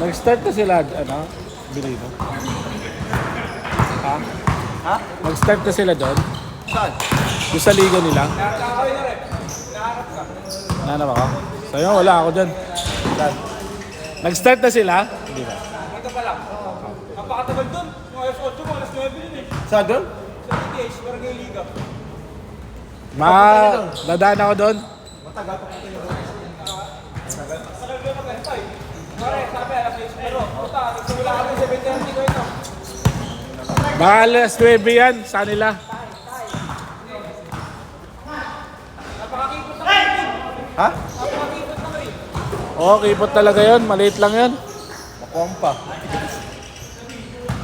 B: Nag-start na sila, ano? Bilino. Ha?
E: Ha?
B: Nag-start na sila doon?
E: Saan?
B: Doon sa liga nila?
E: Nakakawin na rin. Naharap ka.
B: Nanap ako? Sa'yo, wala ako dyan.
E: Saan?
B: Nag-start na sila? Hindi ba?
E: Ito pa lang. Napakatagal doon. Mga alas 8 mo, alas 9 yun eh. Saan doon? Sa PTH, Barangay Liga.
B: Dadaan ako doon?
E: Matagal pa punta yun. Matagal doon magantay. Pare, sabi alas 6 pero. Puta, nagsimula kami 7:30 ko ito.
B: Baka alas 9 yan, sa nila.
E: Napakakipot na rin.
B: Ha?
E: Napakakipot na rin.
B: Oo, kipot talaga yun. Maliit lang yun.
E: Makuwang pa.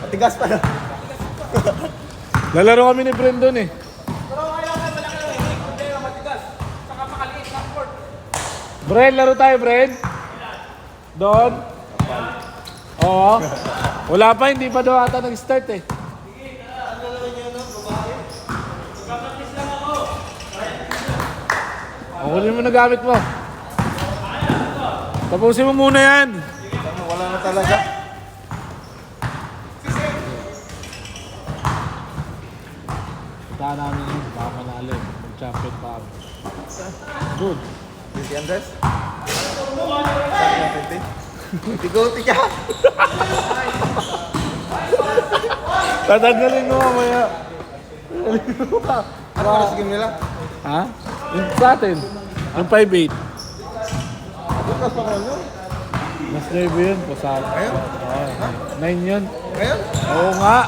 E: Matigas pa na.
B: Lalaro kami ni Brendon eh.
E: Pero kailangan malaki lang eh. Hindi na matigas. Saka makaliit na court.
B: Bren, laro tayo, Bren. Doon. Oo. Wala pa, hindi pa daw ata nag-start eh. Ang huli mo na gamit mo. Tapusin mo muna yan.
E: Wala na talaga.
B: Saan namin yun, baka manalo. Mag-champion pa kami. Good.
E: 20 Andres? Saan yung 20? Tiguti ka!
B: Tatanggalin mo mamaya.
E: Ano oras game nila?
B: Ha? Yung sa atin. Yung 5-8.
E: Bukas pa kayo?
B: Mas 9 yun. Pasal.
E: Ngayon?
B: Oo, 9 yun.
E: Ngayon?
B: Oo nga.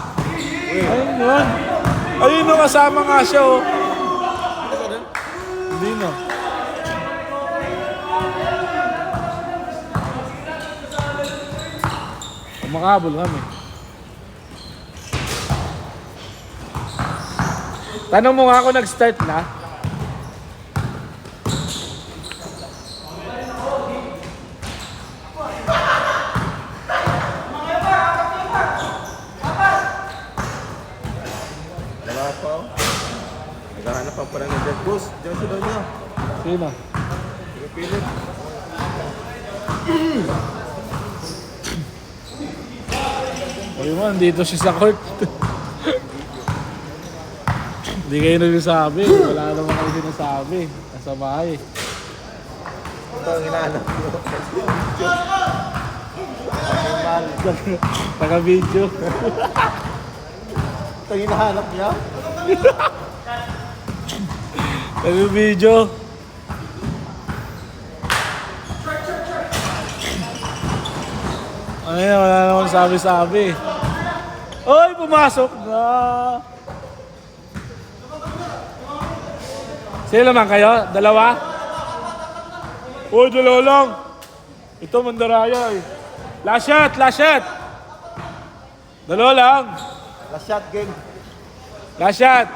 B: Ayun yun. Ayun no, kasama nga siya oh. Hindi no. Makabol kami. Tanong mo nga ako nag-start na.
E: Wala pa. Naghahanap pa pala ng Dead Boss. Diyan sila niya.
B: Sino?
E: Pilit.
B: Sabi mo, dito siya sa court. Hindi kayo nagsasabi. Wala naman kayo sinasabi. Nasa bahay.
D: Ito ang hinahanap ko.
B: Taga-video.
D: Ito ang hinahanap niya.
B: Taga-video. Ano yan? Wala naman sabi-sabi. Oy, pumasok na! Sino naman kayo? Dalawa? Uy, dalawa lang! Ito, Mandaraya eh. Last shot! Last shot! Dalawa lang!
D: Last shot game.
B: Last shot!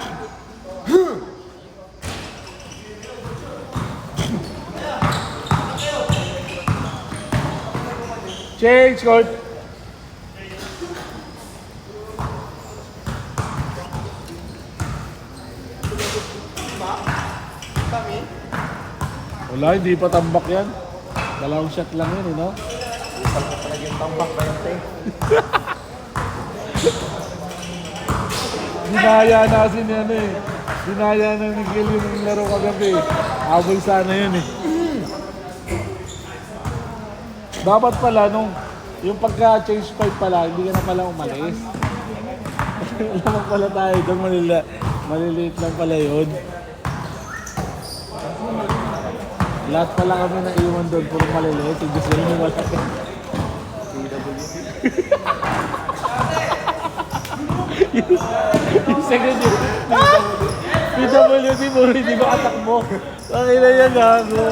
B: Change court! Wala, hindi pa tambak yan. Dalawang shot lang yun, eh, no?
D: Isang ko talaga yung tambak na yung tayo.
B: Dinaya na kasi ni ano eh. Dinaya na ni Gil yung laro kagabi. Habol sana yun eh. Dapat pala nung yung pagka-change fight pala, hindi ka na pala umalis. Lamang pala tayo doon, maliliit lang pala yun. Lahat pala kami na iwan doon, puro maliliit. Yung gusto nyo malaki. Yung second yun. PWD mo, hindi ba katakbo? Pakila yan gago.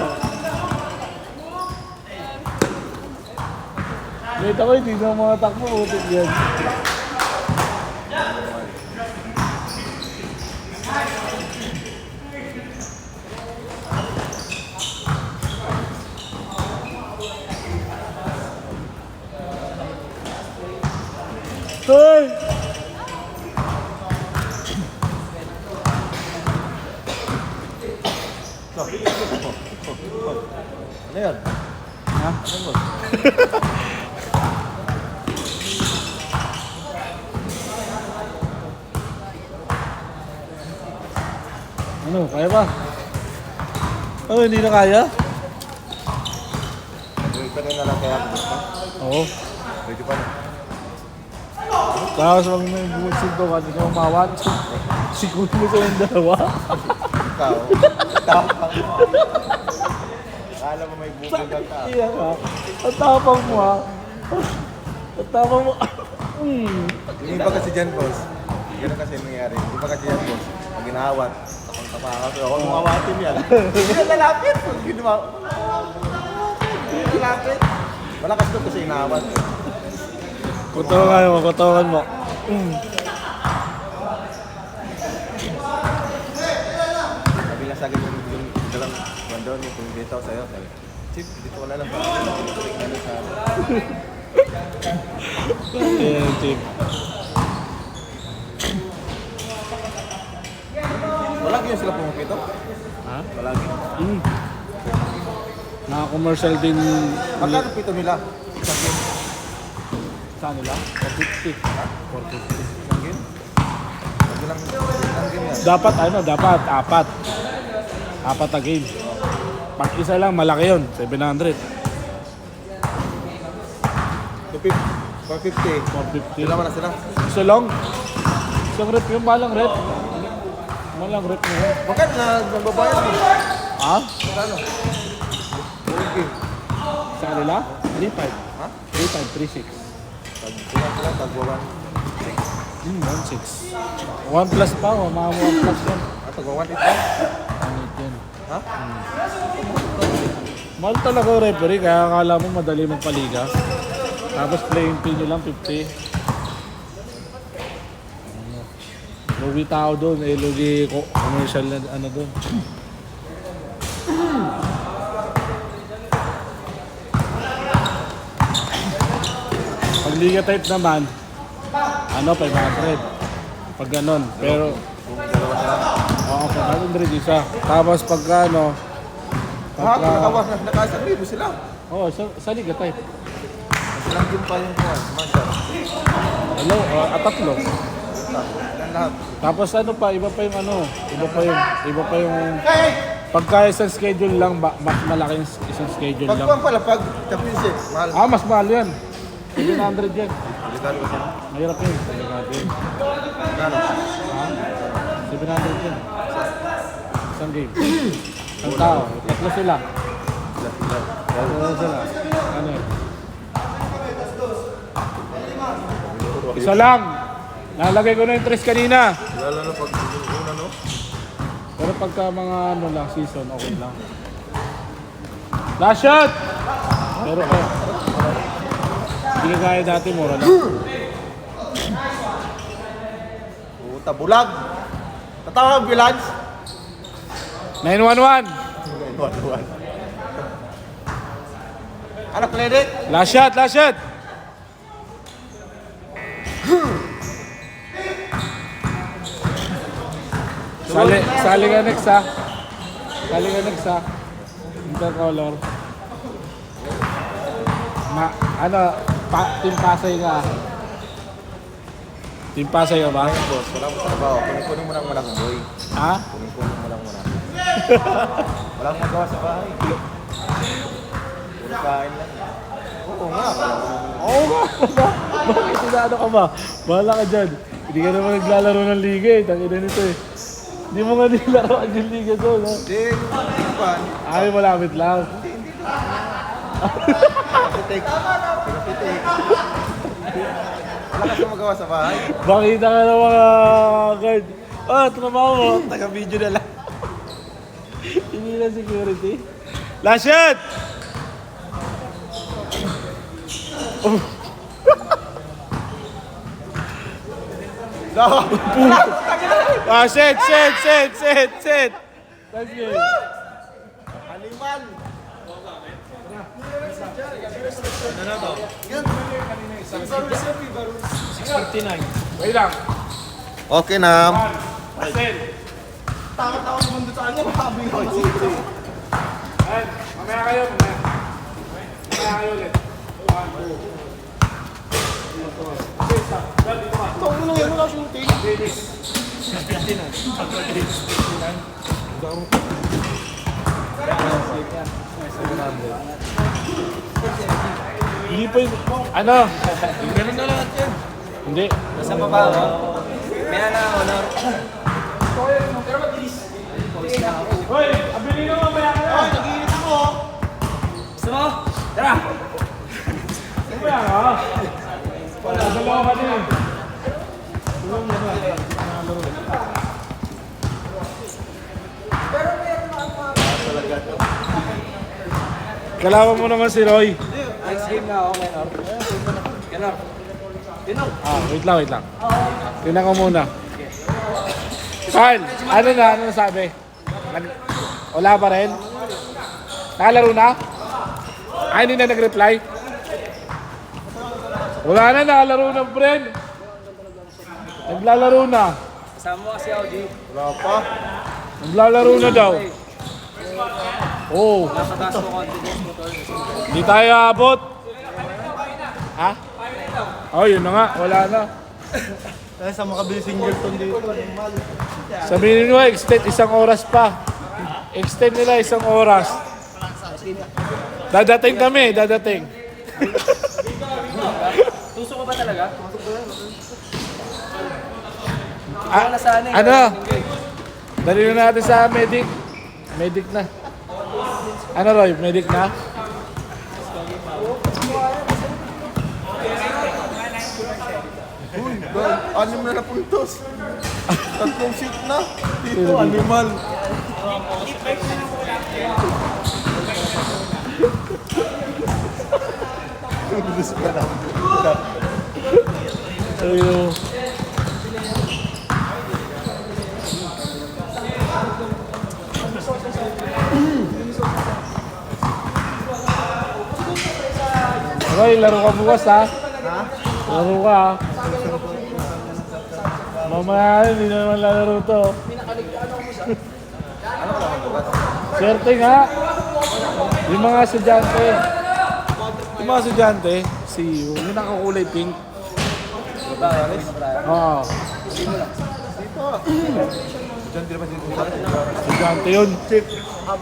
B: Wait ako, hindi na mga takbo, utik yan. Hoy!
D: Ano yun?
B: Ha? Ano, kaya ba? Oh, hindi na kaya?
D: Ito na lang kaya ako.
B: Oo.
D: Pwede pa na.
B: Tapos wag may bullshit daw kasi kung mawat. Sikot mo sa yung dalawa.
D: Ikaw. Tapang mo. Akala mo may bukod ang tao.
B: Iya ka. Ang tapang mo ha. Ang tapang mo.
D: Yung iba kasi dyan, boss. Ganun kasi nangyari. Yung iba kasi dyan, boss. Pag inaawat, tapang-tapang ako. Huwag mong awatin yan. Hindi na lalapit. Pag ginawa. Hindi na lalapit. Malakas doon kasi inaawat.
B: Kutungan mo, kutungan mo.
D: Sabi nga sa akin yung dalang buwan doon, yung dito sa'yo. Sabi, Chip, dito wala lang ba? Ano sa
B: Ayan, Chip.
D: Palagi yun sila pumapito?
B: Ha?
D: Palagi.
B: Naka-commercial din.
D: Magkano pito nila? Isang game?
B: Saan nila? 450. 450.
D: Isang game? Isang game yan.
B: Dapat ano, dapat apat. Apat na game. Pag isa lang, malaki yun. 700.
D: 450.
B: 450.
D: Ilan na sila?
B: Isa lang. Isang rep yung balang rep. Malang rep mo yun.
D: Magkano na nagbabayad mo?
B: Ha?
D: Magkano? Buong game.
B: Sa kanila? 3.5.
D: Ha?
B: 3.5, 3.6.
D: Pag sila, tagwawan.
B: 1.6. 1 plus pa, mga 1 plus yan.
D: Tagwawan ito?
B: Anit yan.
D: Ha?
B: Mahal talaga yung referee, kaya akala mo madali magpaliga. Tapos playing fee nyo lang 50. Lugi tao doon, lugi commercial na ano doon. Pag liga type naman, 500. Pag ganon, pero oo, 500 isa. Tapos pag
D: Nakasang libo sila.
B: sa liga type.
D: Silang game pa yung kuwan. Master.
B: Hello, tatlo.
D: Yan lahat.
B: Tapos ano pa, iba pa yung pagka isang schedule lang, mas malaki yung isang schedule
D: Pag
B: lang.
D: kuwan pala, pag championship, mahal.
B: Mas mahal yan. 700 yan.
D: Delikado kasi.
B: Mahirap yun. Sabi natin.
D: Magkano?
B: Ha? 700 yan. Isang game. Isang tao. Tatlo sila. Tatlo sila. Ano yun? Isa lang. Nalagay ko na yung 3 kanina.
D: Lalo na pag una, no?
B: Pero pagka mga ano lang, season, okay lang. Last shot! Pero hindi ka kaya dati, mura lang.
D: Puta, bulag. Tatawag ambulance.
B: 911!
D: Iwan. Ano, clinic?
B: Last shot, last shot! Sali ka next ha. Sali ka next ha. Intercolor. Team Pasay ka. Team Pasay ka ba?
D: Boss, wala mo trabaho. Kunin mo lang muna kung boy.
B: Ha?
D: Kunin mo lang muna. Wala akong magawa sa bahay. Puro kain lang. Oo nga.
B: Oo nga. Bakit sinado ka ba? Bahala ka dyan. Hindi ka naman naglalaro ng liga eh. Tangina nito eh. Hindi mo nga nilaroan yung liga doon. No?
D: Hindi, pan.
B: Ay, malapit lang.
D: Kapitik. Wala kasi magawa sa bahay.
B: Bakita ka ng mga guard. Trabaho mo. Taga-video na lang. Hindi na security. Last shot! Set. That's good.
D: Animal.
B: Wait lang.
D: Okay na.
B: Set.
D: Tawa-tawa naman doon sa kanya. Mahabi ko.
B: Mamaya kayo ulit. 1, 2.
D: Ito, ano yan? Wala shooting.
B: Hindi pa yun. Ano?
A: Ganun na lahat yan.
B: Hindi.
A: Nasa baba ako. May honor.
B: Hoy! Abili na mamaya kayo!
D: Nag-iinit ako.
A: Gusto mo? Tara!
B: Mamaya ka! Dalawa ka din. Kalaban mo naman si Roy.
A: Next game na ako, Menor. Menor.
B: Wait lang. Tingnan ko muna. Carl, ano nasabi? Wala pa rin? Nakalaro na? Hindi na nag-reply? Wala na, nakalaro na, friend. Naglalaro na.
A: Kasama mo kasi ako, G.
D: Wala pa.
B: Naglalaro na daw. Oo.
A: Napataas mo confidence mo, Tol.
B: Hindi tayo abot. Ha? Yun na nga. Wala na.
D: Kaya sa makabili singleton dito.
B: Sabihin nyo, extend 1 oras pa. Extend nila 1 oras. Dadating kami, dadating.
A: Tuso ko ba talaga?
B: Ah, ano? Dali na natin sa medic. Medic na. Ano Roy, medic na?
D: Uy, God, 6 na napuntos. 3 shoot na. Dito, animal. Bilis pa na.
B: Ayun. Roy, laro ka bukas ha? Laro ka ha? Mamaya hindi na naman lalaro to. Swerte nga. Yung mga estudyante. Yung mga estudyante, yung nakakulay pink.
E: Alis?
B: Oo.
D: Diyan, di ba dito sa
B: Estudyante yun.
D: Chip,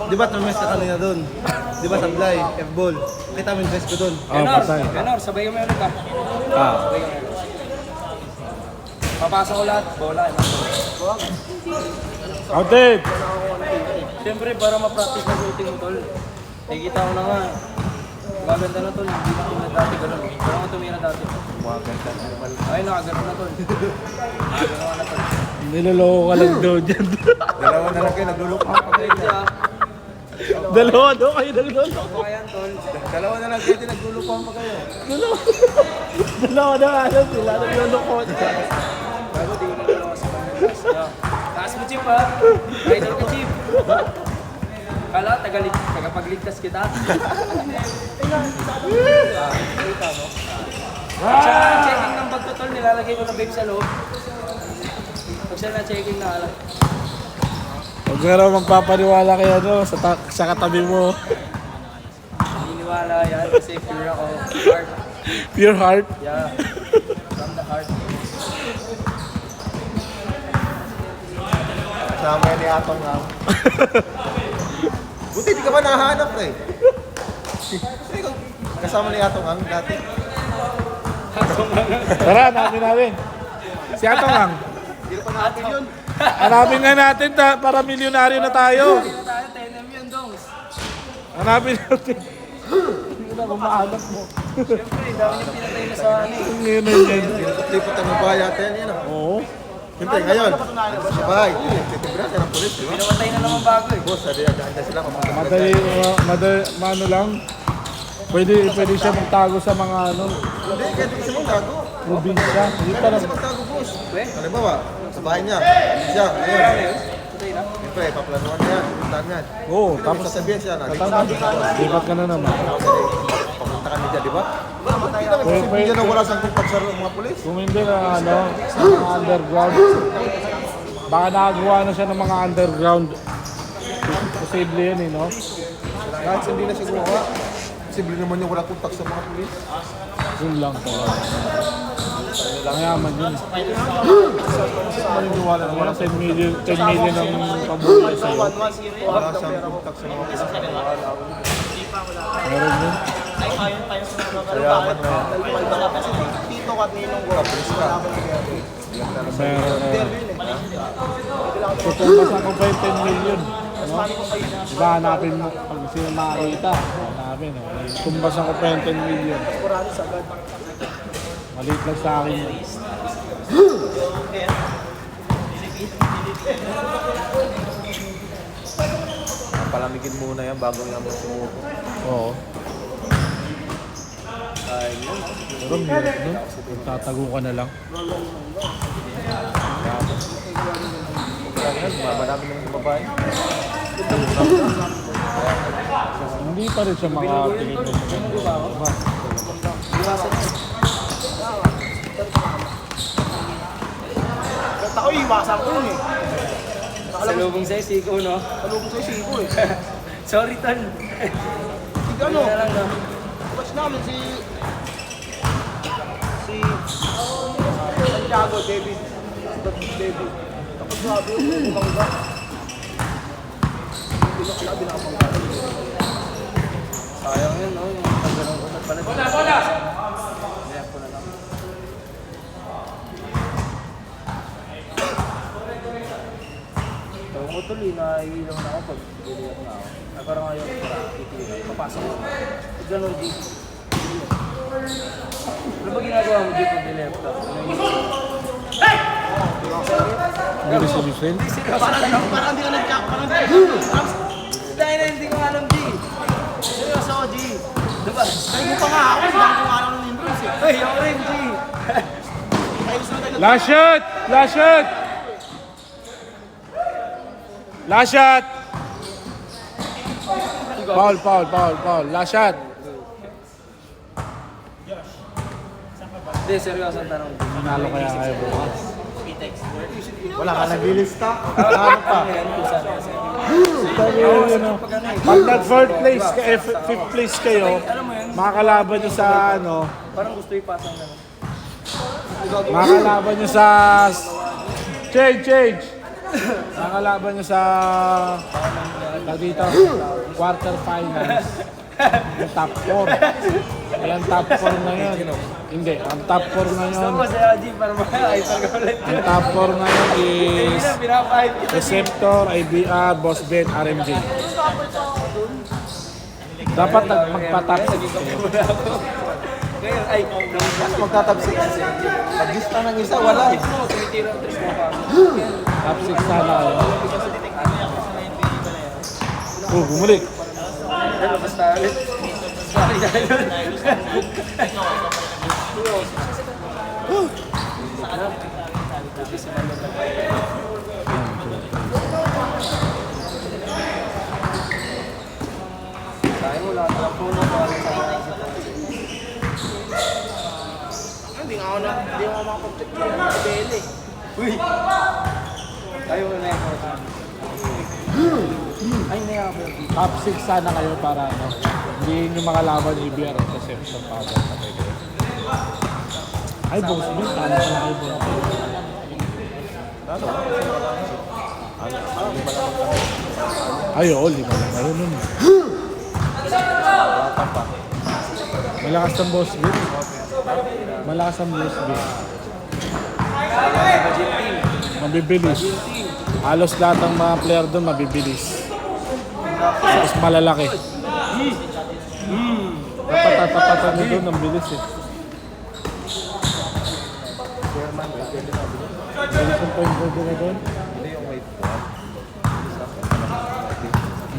D: di ba tumis ka kanina doon? Di ba sablay, F-ball? Kita mo yung dress ko doon.
B: Oo, patay.
E: Ganor, sabay kami ulit ah.
B: Ah.
E: Sabay kami ulit. Papasok ko lahat, bola.
B: Outed!
E: Siyempre, para ma-practice na shooting mo, tol. Nakikita ko na nga. Maganda na, tol. Hindi na tulad dati, ganun. Pero ako tumira dati. Ay, nakagano na, tol. Nakagano na, tol.
B: Niloloko ka lang daw dyan.
D: Dalawa na lang kayo, naglulok pa kayo.
E: Hindi ah.
B: Dalawa daw kayo nagloloko.
E: Kaya yan, tol.
D: Dalawa na lang kayo, naglulok pa kayo.
B: Dalawa na alam sila, nagloloko.
E: Bago, di ko na dalawa sa kanila. Taas mo, Chip, ha? Idol ka, Chip. Kala, tagapagligtas kita. Siya na checking ng bag ko, tol. Nilalagay ko na babe sa loob. Pag siya na checking na alam.
B: Huwag ka raw magpapaniwala kay ano, sa katabi mo.
E: Naniniwala yan kasi pure ako. Heart.
B: Pure heart.
E: Yeah. From the heart.
D: Kasama yan ni Atong nga. Buti di ka ba nahanap eh? Kasi ikaw, kasama ni Atong ang dati.
B: Tara, hanapin natin. Si Atong Ang.
D: Hindi ka pa natin yun.
B: Hanapin nga natin para milyonaryo na tayo.
E: Kaya tayo, 10M yun, dongs.
B: Hanapin natin. Hindi na kumahanap mo.
E: Siyempre, dami yung pinatay na sa ano eh.
B: Ngayon na yun.
D: Lipat ang bahay natin yan.
B: Oo.
D: Siyempre ngayon, sa bahay, titibra siya ng pulis, di ba?
E: Pinamatay na naman bago eh.
D: Boss, handa sila kapag
B: Madali, ano lang. Pwede siya magtago sa mga ano,
D: Hindi, kaya di kasi magtago.
B: probinsya. Hindi
D: Kaya
B: pa
D: di kasi magtago, boss.
E: Eh?
D: Halimbawa, sa bahay niya, siya, ngayon.
E: Patay na.
D: Siyempre, paplanuhan niya yan, puntahan yan.
B: Oo,
D: Tapos
B: tapos
D: sasabihin siya, nandito
B: lipat ka na naman.
D: papunta kami dyan, di ba? Kita may posibilidad na wala sang kumpat sa mga pulis.
B: Kung hindi na ano, sa mga underground. Baka nakagawa na siya ng mga underground. Posible yun eh, no?
D: Kahit hindi na siya gumawa, posible naman yung wala kontak sa mga pulis.
B: Yun lang to. Mayaman yun.
D: Maniniwala na
B: Wala 10 million ang pabuhay sa'yo.
D: wala siyang kontak sa mga pulis.
B: Meron yun.
D: Kayaman na yan. Kapulis ka.
B: Meron na. Tutumbasan ko pa yung 10 million. Ano? Diba hanapin mo pag sino makakita. Hanapin. Tumbasan ko pa yung 10 million. Maliit lang sa akin yun.
D: Palamigin muna yan bago yan sumuko.
B: Oo. Pero meron nun. Tatago ka na lang.
D: Kaya yan, marami ng babae.
B: Hindi pa rin siya makatingin ng
F: Ako iwasan ko yun eh.
E: Sa lubong sa'yo, siko, no?
F: Talubog sa'yo siko eh.
E: Sorry, Ton.
F: Sige ano,
E: Wala lang, no?
F: watch namin si Santiago, David. David. Tapos sabi yung bangga. Hindi na sinabi na bangga.
E: Sayang yun, no? Yung pagganong ko nagpalit. Bola! Kaya ko na lang. Tawag ko tuloy, naiilang na ako pag diliyak na ako. Ay, parang ayaw ko para titira. Papasok ko. Pag ganun, di. Ano ba ginagawa mo dito pag diliyak ka?
B: Hindi si Michelle.
F: Parang hindi ka nag-jack. Parang
E: Dahil na hindi ko alam, G.
F: seryoso ako, G.
E: Diba?
F: Kaya mo pa nga ako, hindi ko nga alam ng Nimbrose eh.
E: Ay, ako rin, G.
F: Kaya gusto na tayo
B: Last shot! Last shot! Last shot! Foul, foul, foul, foul. Last shot.
E: Hindi, seryoso ang tanong.
B: Nanalo kaya kayo bukas.
D: Wala ka naglilista. Ano pa?
B: Pag nag-fourth place, fifth place kayo, makakalaban nyo sa ano,
E: Parang gusto ipasa na.
B: Makakalaban nyo sa... Change! Makakalaban nyo sa... dito, quarterfinals. Yung top 4. Ayan, top 4 na yun. Hindi, ang top 4 na yun.
E: Gusto mo sa LG para maka-hyper ka ulit.
B: Ang top 4 ngayon is
E: Pinapahit kita.
B: Receptor, IBR, Boss Ben, RMJ. Dapat magpa-top 6 kayo.
E: Ngayon, ay,
D: Magtatapsik kasi. Pag-lista ng isa, wala.
E: tumitira ang tres mo pa.
B: Top 6 sana kayo. Oh, bumalik.
E: Ano, basta ulit. Sorry dahil Kaya mo lahat ng puno para sa
F: Hindi nga ako makapag-check yun. Bele.
E: Uy! Ayaw mo na yung photo. Ay, hindi ako.
B: Top 6 sana kayo para ano. Hindi nyo makalaban yung IBR at Receptor Power. Ay, Boss Ben, tama ka na kayo, Boss Ben. Ay, oo, 5 lang kayo nun. Malakas ang Boss Ben. Malakas ang Boss Ben. Mabibilis. Halos lahat ng mga player doon mabibilis. Tapos malalaki. Dapat tatapatan nyo doon ang bilis eh. Bilis ang point guard na doon.
D: Hindi yung weight ko.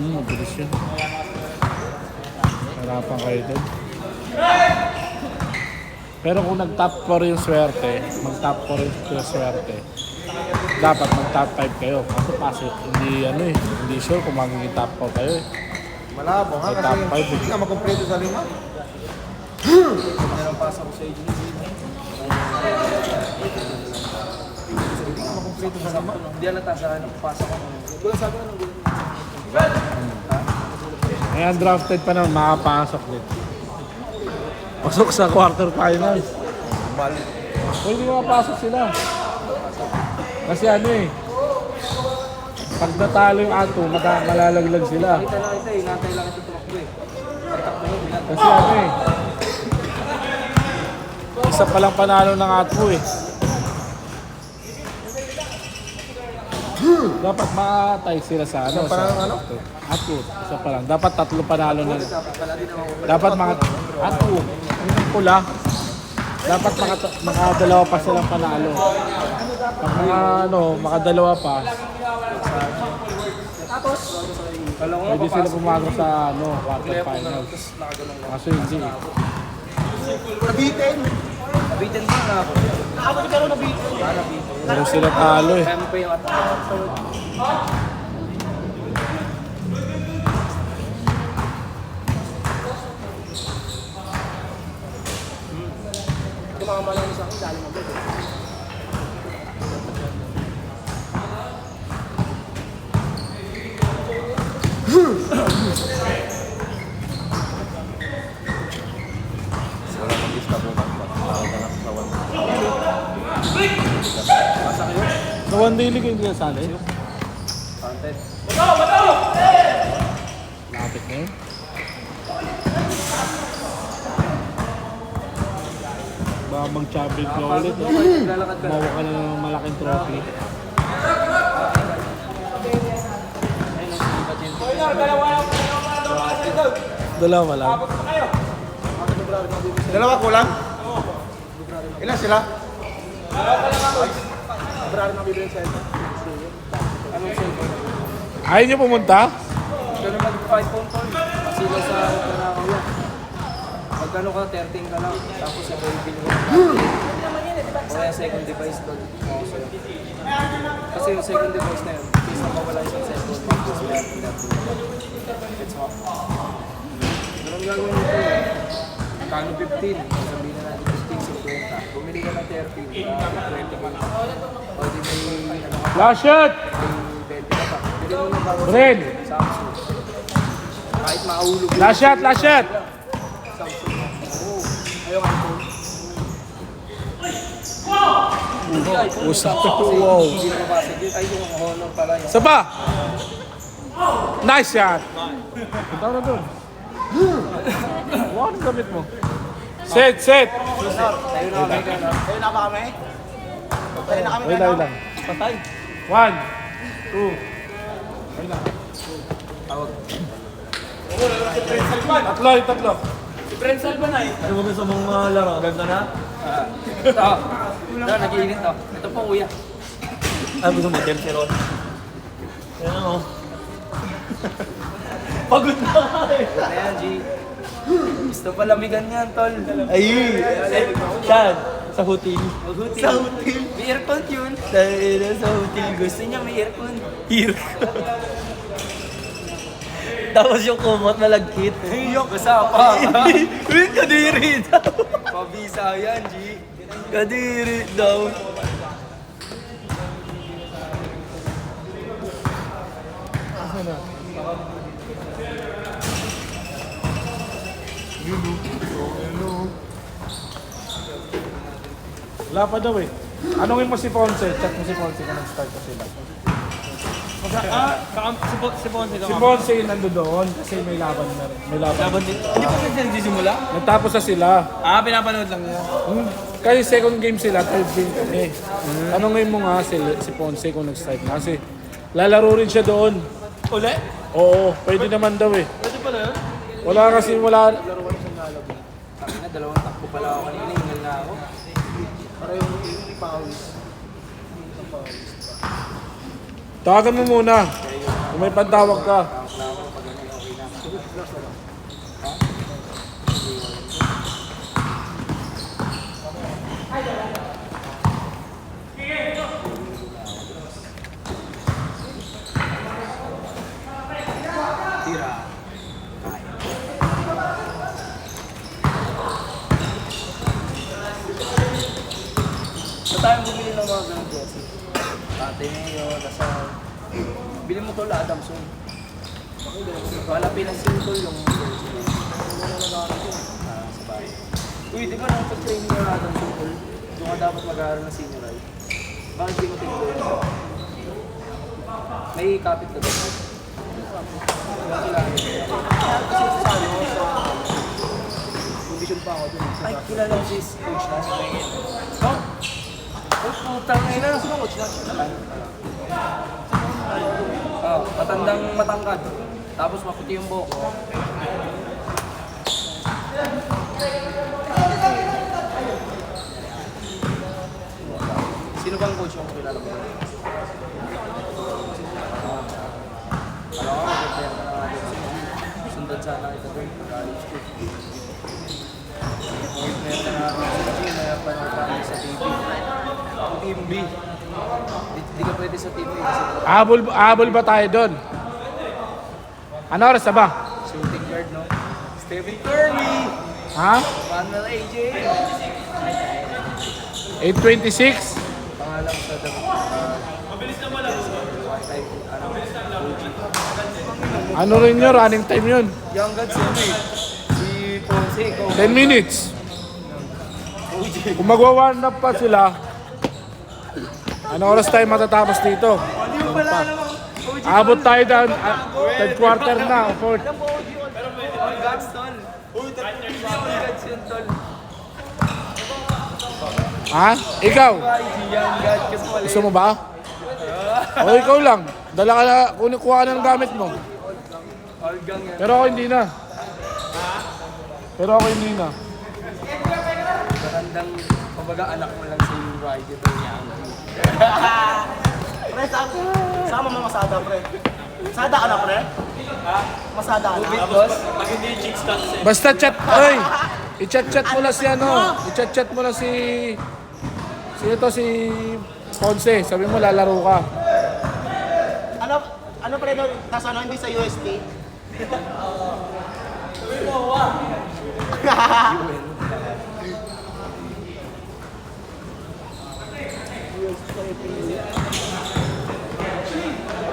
B: Mabilis yun. Harapan kayo doon. Pero kung nag-top 4 yung swerte, mag-top 4 yung swerte, dapat mag-top 5 kayo. Kasi hindi ano eh, hindi sure kung magiging top 4 kayo eh.
D: Malabo nga
B: May
D: kasi
B: top five.
D: hindi ka makumpleto sa 5.
E: Ano ang pasa ko sa inyo?
D: Hindi ka makumpleto sa 5.
E: Hindi alata sa ano, pasa ko. Gulo sabi ko ng gulo.
B: Eh, undrafted pa naman, makapasok din. Pasok sa quarterfinals.
D: Balik.
B: O hindi makapasok sila. Kasi ano eh, pag natalo yung ato, malalaglag sila.
E: Kita lang ito eh, natay lang ito tumakbo eh. Pagtakbo yun, binatay.
B: Kasi ano eh, isa palang panalo ng ato eh. Dapat makatay sila sa ano.
D: Isa pa lang ano?
B: Ato, isa pa lang. Dapat 3 panalo na.
E: Dapat pala din ako.
B: Dapat mga ato, yung pula. Dapat makadalawa pa silang panalo. Pag mga ano, makadalawa pa,
E: Kala ko nga
B: pwede sila
E: papasok.
B: pumasok sa ano,
E: Kaya po na,
B: quarterfinals.
E: tapos nakaganon lang.
B: Kaso hindi eh.
D: Nabitin!
E: Nabitin pa na ako.
F: Nakapag ka rin nabitin.
E: Nabitin.
B: Puro sila talo eh.
E: Kaya mo pa yung attack.
F: Kumama lang sa akin, dali mabitin.
D: Wala mag-lista po na. Tawag na lang sa 1.
B: Sa one day league hindi nasali.
E: Content.
B: Lapit na yun. Baka mag-champion ka ulit. Eh.
E: Naglalakad ka.
B: Mawa ka na ng malaking trophy. Dalawa lang.
D: Dalawa kulang? Ilan sila?
F: Brother na bibili sa ito.
E: Anong cellphone?
B: Ayaw niyo pumunta?
E: Ganun mag-5 phone call. Masilo sa Tanakaw yan. Pagkano ka, 13 ka lang. Tapos sa baby mo. O kaya second device doon. Oo, sa'yo. Kasi yung second device na yun, case na mawala yung cellphone, mag-gusto yan. Gets mo? Ganun gagawin mo ito. Kano 15? Sabihin na natin 15, 50. Bumili ka ng 30, 20 ka na. O di may, ano ka,
B: Last shot!
E: may 20 ka pa. Bili mo ng bago
B: Bren!
E: Samsung. Kahit maahulog yun.
B: Last shot! Last shot!
E: Samsung. Oo. Ayaw iPhone.
B: Usap. Wow.
E: Hindi na mabasag yun. Ay, yung honor pala yun.
B: Saba! Nice shot! Punta na doon. Ano gamit mo? Set!
E: Tayo na kami ka na.
D: Tayo na ba kami? Tayo na kami.
B: Wait lang.
E: Patay.
B: 1, 2.
E: Tawag.
B: Tatlo.
E: Si Prince Alba na eh. Ano ba sa mga laro? Ganda na? Ito. Ito, nag-iinit to. Ito po, kuya.
F: Ano gusto mo, Dem si Ron? Ayan o. Pagod na eh.
E: Ayan, G. Gusto palamigan yan, tol.
F: Ayun. Saan? Sa hotel.
E: Sa hotel. May aircon yun.
F: Sa hotel.
E: Gusto niya may aircon.
F: Here. Tapos yung kumot na lagkit.
E: Yok, basta pa.
F: Uy, kadiri daw.
E: Pabisa yan, G.
F: Kadiri daw.
B: Wala pa daw eh. Anongin mo si Ponce. Check mo si Ponce kung nag-start pa sila.
F: Si Ponce
B: Si Ponce yung nando doon kasi may laban na rin. May laban.
F: Hindi pa kasi nagsisimula?
B: Nagtapos na sila.
F: Pinapanood lang niya.
B: Kasi second game sila, third game kami. Anongin mo nga si Ponce kung nag-start na kasi lalaro rin siya doon.
F: Uli?
B: Oo, pwede naman daw eh.
F: Pwede pala yun?
B: Wala kasi, wala.
E: Tangina, dalawang takbo pala ako kanina. Hingal na ako.
B: Tawagan mo muna. Kung may pantawag ka.
E: Tira. Sa tayong bumili ng mga ganun jersey. Pate Neo, Lasal. Bili mo to la Adamson. Wala pinag-simple yung jersey. Sa bahay. Uy, di ba nakapag-train niya Adamson Paul? Doon ka dapat mag-aaral ng senior high. Bakit di mo tinuloy yun? May kapit ka doon. Condition pa ako dun. Ay, kilala ko si Coach Nash. Oh? Oh, putang ina. Sino Coach Nash? Matandang matangkad. Tapos maputi yung buhok. Sino bang coach yung kilala mo? Alam ko, mag-prepare ka na nga doon. Sundan sana kita doon. College ko. Mag-prepare ka na doon sa gym. Kaya panood kami sa TV. Team B. Di ka pwede sa TV. Kasi
B: Habol ba tayo doon? Ano oras na ba?
E: shooting guard, no? Stephen Curry!
B: Ha?
E: Manuel AJ!
B: 8:26?
E: Pangalan sa dami. Mabilis na wala.
B: Ano rin yun? Running time yun.
E: Young Gods yun eh. Si Ponce, ikaw.
B: 10 minutes. Kung magwa-warm up pa sila, ano oras tayo matatapos dito?
E: Hindi mo pala namang OG.
B: Abot tayo doon, third quarter na, o fourth.
E: Young Gods, tol. Young Gods yun, tol.
B: Ha? Ikaw?
E: YG, Young God, kasi mali.
B: Gusto mo ba? O ikaw lang. Dala ka na, kuha ka na ng gamit mo.
E: All gang yan.
B: Pero ako hindi na. Pero ako hindi na.
E: Magandang, kumbaga anak mo lang si YG, tol.
D: Pre, sama mo masada, pre. Masada ka na, pre? Ha? Masada ka na?
E: Big boss.
B: Basta chat, oy! I-chat-chat mo lang si ano. I-chat-chat mo lang si... Sino to? Si Ponce. Sabi mo lalaro ka.
D: Ano pre doon? Tapos ano, hindi sa UST?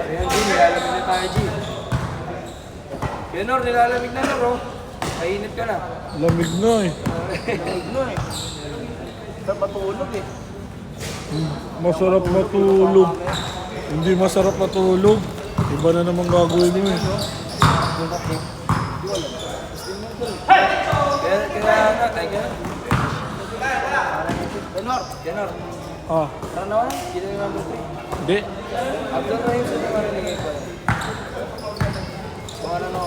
E: Ayan, G, nilalamig na tayo, G. Kenor, nilalamig na, bro. Mainit ka na.
B: Lamig na eh.
D: Ano eh? Sa patulog eh.
B: Masarap matulog. Hindi masarap matulog. Iba na naman gagawin mo eh.
E: Kaya nga, kaya ganun. Ganor.
B: Ah,
E: Tara na wala, hindi na yung number 3.
B: hindi.
E: Abdul Rahim sa mga nilagay ko. Kung ano no,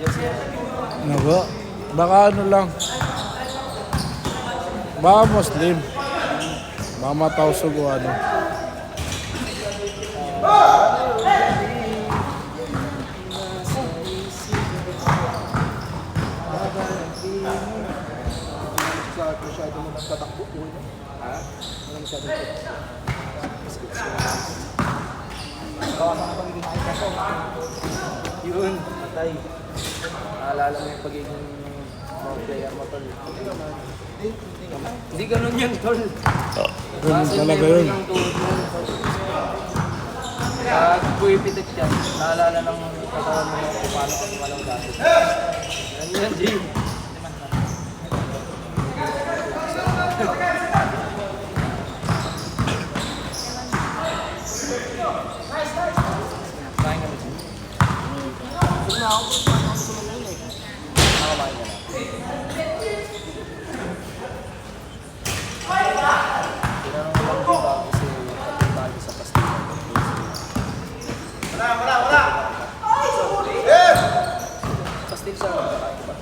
E: Jesse.
B: Naga. Baka ano lang. Baka Muslim. Baka matausog o ano.
F: Masyado mo tatakbo. Ha? Wala masyado
E: Yun, patay. Naalala mo yung pagiging mga player mo, tol. Hindi ganun yan, tol.
B: Ganun talaga yun.
E: Ng tuhod mo, tol. Pag puwipitik yan, naalala ng katawan mo kung paano ka gumalaw dati. Yan yan, Jim. Kain ka na, Jim. Tinanong lang din ba kasi pagkakali sa pastilan. Pastil siya lang kakain ba?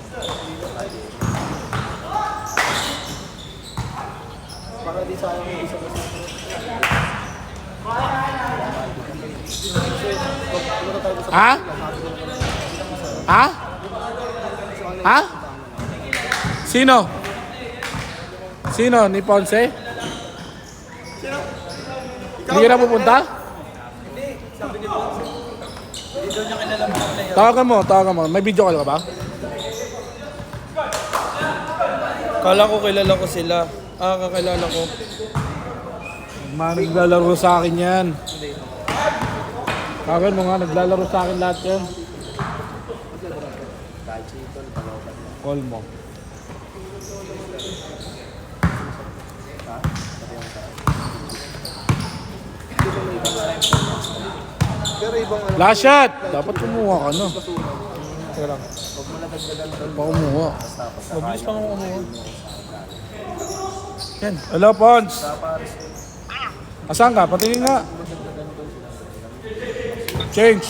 E: Para di sa akin yung isang
B: Ha? Ha? Ha? Sino? Sino? Ni Ponce? Hindi ka na pupunta? Tawagan mo. May video call ka ba?
E: Kala ko kilala ko sila. Kakilala ko.
B: Naglalaro sa akin yan. Tawagan mo nga, naglalaro sa akin lahat yan. Call mo. Last shot! Dapat kumuha ka na. Teka lang. Pa kumuha. Mabilis pa nga kumuha. Yan. Hello, Pons. Asan ka? Patingin nga. Change.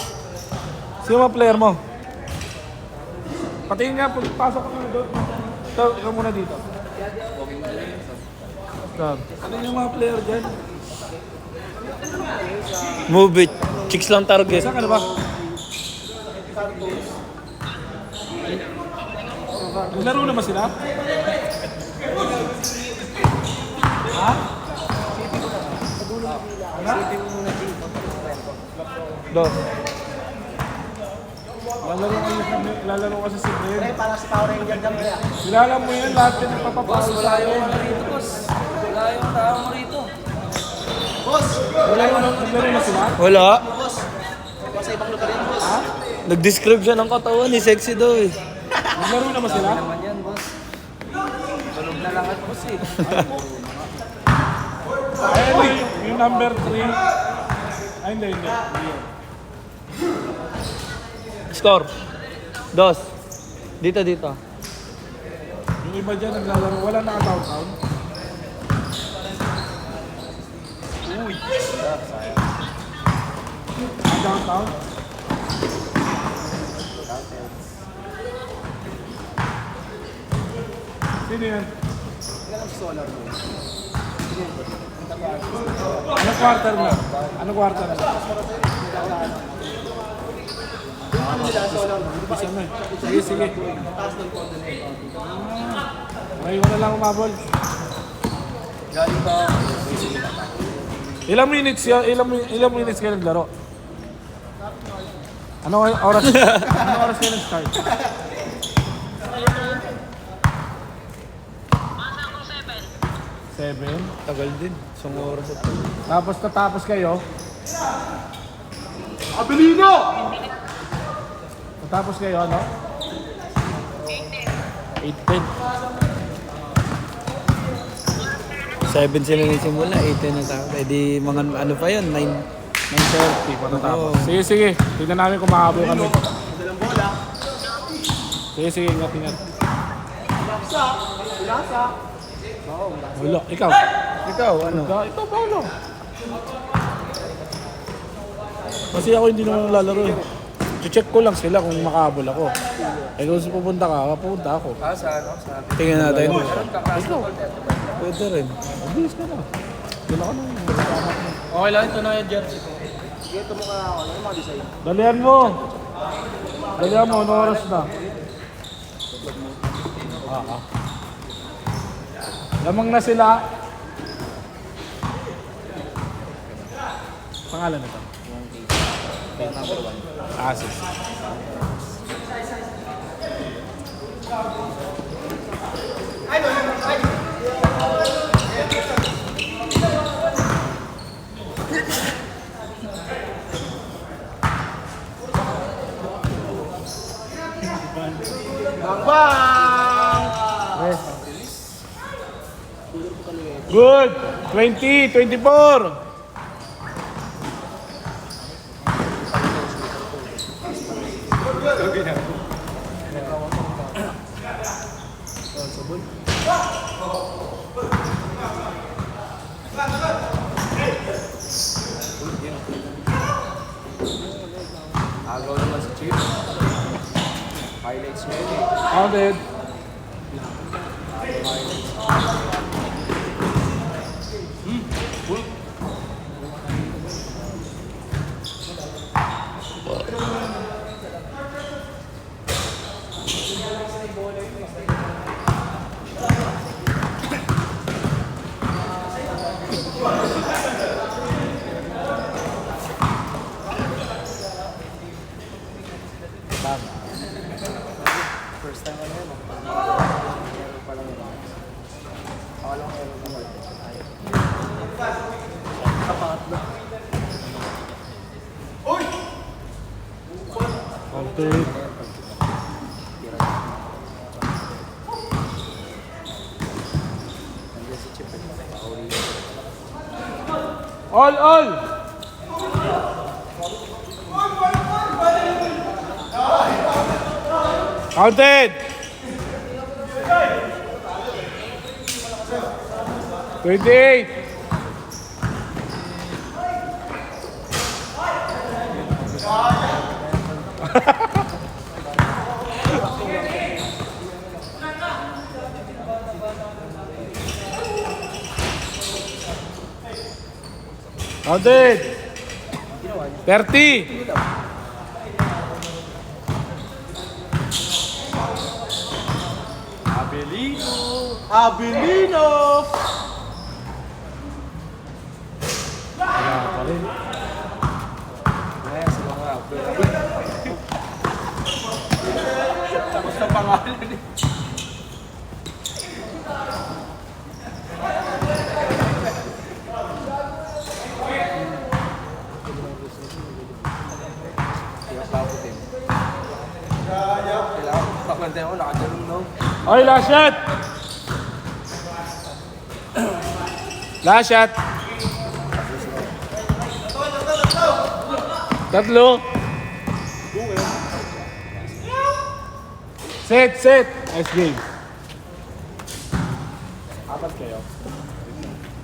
B: Sino mga player mo? Patingin nga, pagpasok ka nga doon. Ikaw muna dito. Ano yung mga player dyan?
E: Move it. Chicks lang target.
B: Saan ka na ba? Naglaro na ba sila? Ha? Do. Lalaro kasi si Bren.
F: para sa Power Ranger dyan kaya.
B: Kilala mo yan, lahat yan nagpapapalo sa akin.
E: Rito, boss. Wala yung tao mo rito.
B: Naglaro na sila?
E: Wala.
F: Sa ibang lugar yan, boss.
E: Nag-describe siya ng katawan ni sexy daw eh.
B: Naglaro na ba sila?
E: Naman yan, boss. Tulog na lang at boss eh.
B: Ayun, yung number 3. Ay, hindi.
E: Score. Dos. Dito.
B: Yung iba dyan naglalaro, wala naka-downtown. Uy! Downtown? Sino yan? Anong quarter na? Anong quarter na? Sige. Okay, wala lang umabol. Ilang minutes kayo naglaro? Anong oras kayo nag-start? Seven?
E: Tagal din. Isang oras at
B: Tapos natapos kayo? Abilino! Natapos kayo, ano? 8:10.
F: 7 sila nagsimula, 8 na tapos. Eh di mga ano pa yun,
B: 9:30 patatapos.
F: Oo.
B: Sige, sige. Tignan namin kung makahabol kami. Sige, sige. Ingat, ingat. Wala. Ikaw.
F: Ikaw, ano?
B: Ikaw, Paolo. Kasi ako hindi naman lalaro eh. I-check ko lang sila kung makahabol ako. Eh kung pupunta ka, pupunta ako.
E: Sa ano? Sa...
F: Tingnan natin.
B: Ikaw.
F: Pwede rin.
B: Mabilis ka na. Dila ka na.
E: Okay lang, ito na yung jersey ko.
B: Dalihan mo. Dalihan mo. Ano oras na? Lamang na sila. Pangalan nito? Asis. Good! 20, 24!
E: Agaw naman si Chief. Highlights niya yun eh.
B: Counted.
E: First time ano yun. Pa lang yun. Akalang meron naman. Kapangatlo.
B: Counted.
E: Nandiyan si Chip.
B: All, all! Counted! 28! Counted! 30!
F: Abilino!
B: Wala pa rin.
E: Kaya sa mga upload. Tapos na pangalan eh. Kaya paputin. Kailangan papantay ako, nakadalong no.
B: Okay, last shot! Last shot! Tatlo! Set, set! Nice game. Apat kayo.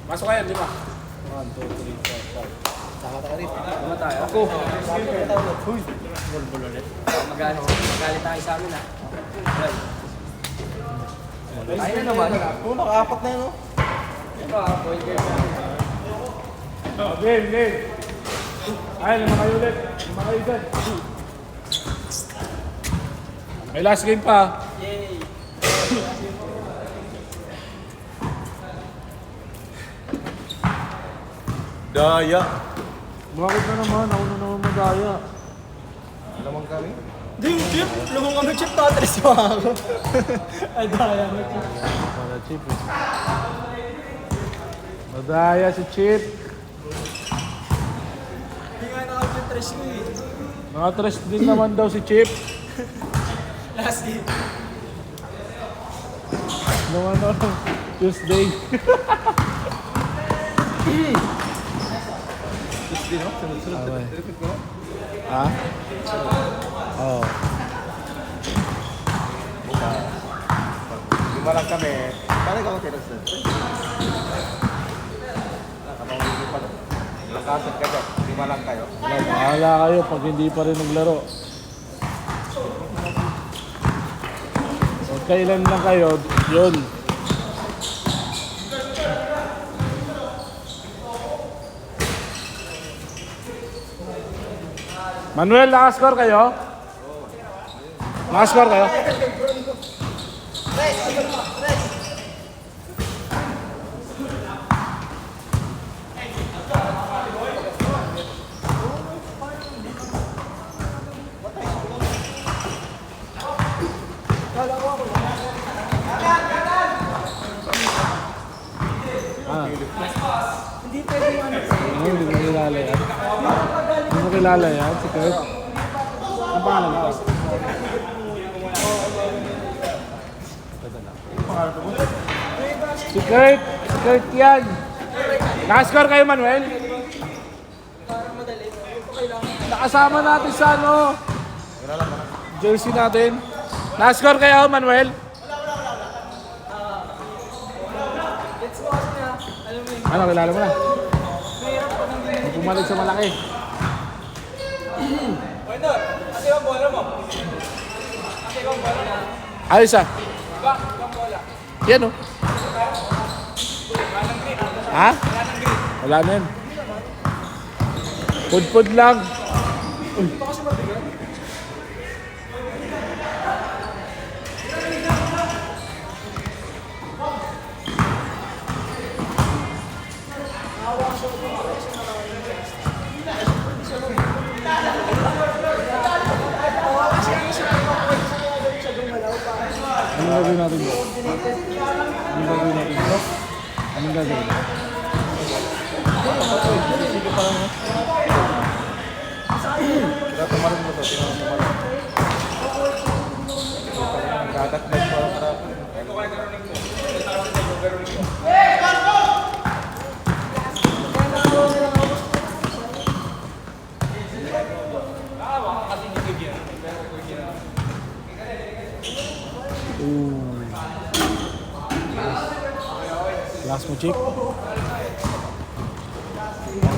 B: Masok kayo, di ba? 1, 2, 3, 4, 5.
E: Ano tayo? Ako. Bulbul ulit. Magalit tayo sa amin ah. Tayo na naman.
F: Naka-apat na yun, no?
E: Ito ah, point game.
B: Game, game. Ay, lima kayo ulit. Lima kayo dyan. May last game pa.
E: Yay!
D: Daya.
B: Bakit na naman? Ako na naman madaya.
D: Naman kami?
F: Di, Chip! Lumang kami, Chip, tatris mo ako. Ay, daya mo, Chip.
B: Para Chip eh. Madaya si Chip.
F: Hindi nga nakapag-tres ko eh.
B: Nakatress din naman daw si Chip.
F: Last game.
B: Nung ano, Tuesday. Okay. Ha? Oo.
D: Lima lang kami. Paano ikaw tinagsan? Nakapanguli pa lang. Lakasan ka dyan. Lima lang kayo.
B: Wala, bahala kayo pag hindi pa rin naglaro. Pag kailan lang kayo, yun. Manuel, nakascore kayo? Nakascore kayo?
F: Hindi pwede yung ano.
B: Hindi mo kilala yan. Hindi mo kilala yan, si Kurt. Ang pangalan mo? Si Kurt! Si Kurt yan! Nakascore kayo, Manuel? Nakasama natin sa ano? Jersey natin. Nakascore kayo, Manuel? Ano, kilala mo na? Huwag pumalit sa malaki. Ayos ah. Yan oh. Ha? Wala na yun. Pud-pud lang. Uy. Anong gagawin natin bro? Anong gagawin natin bro? Anong gagawin?
D: Kaya tumalon mo to. Tumalon. Kagatnag mo ang harap.
B: Last mo, Chip.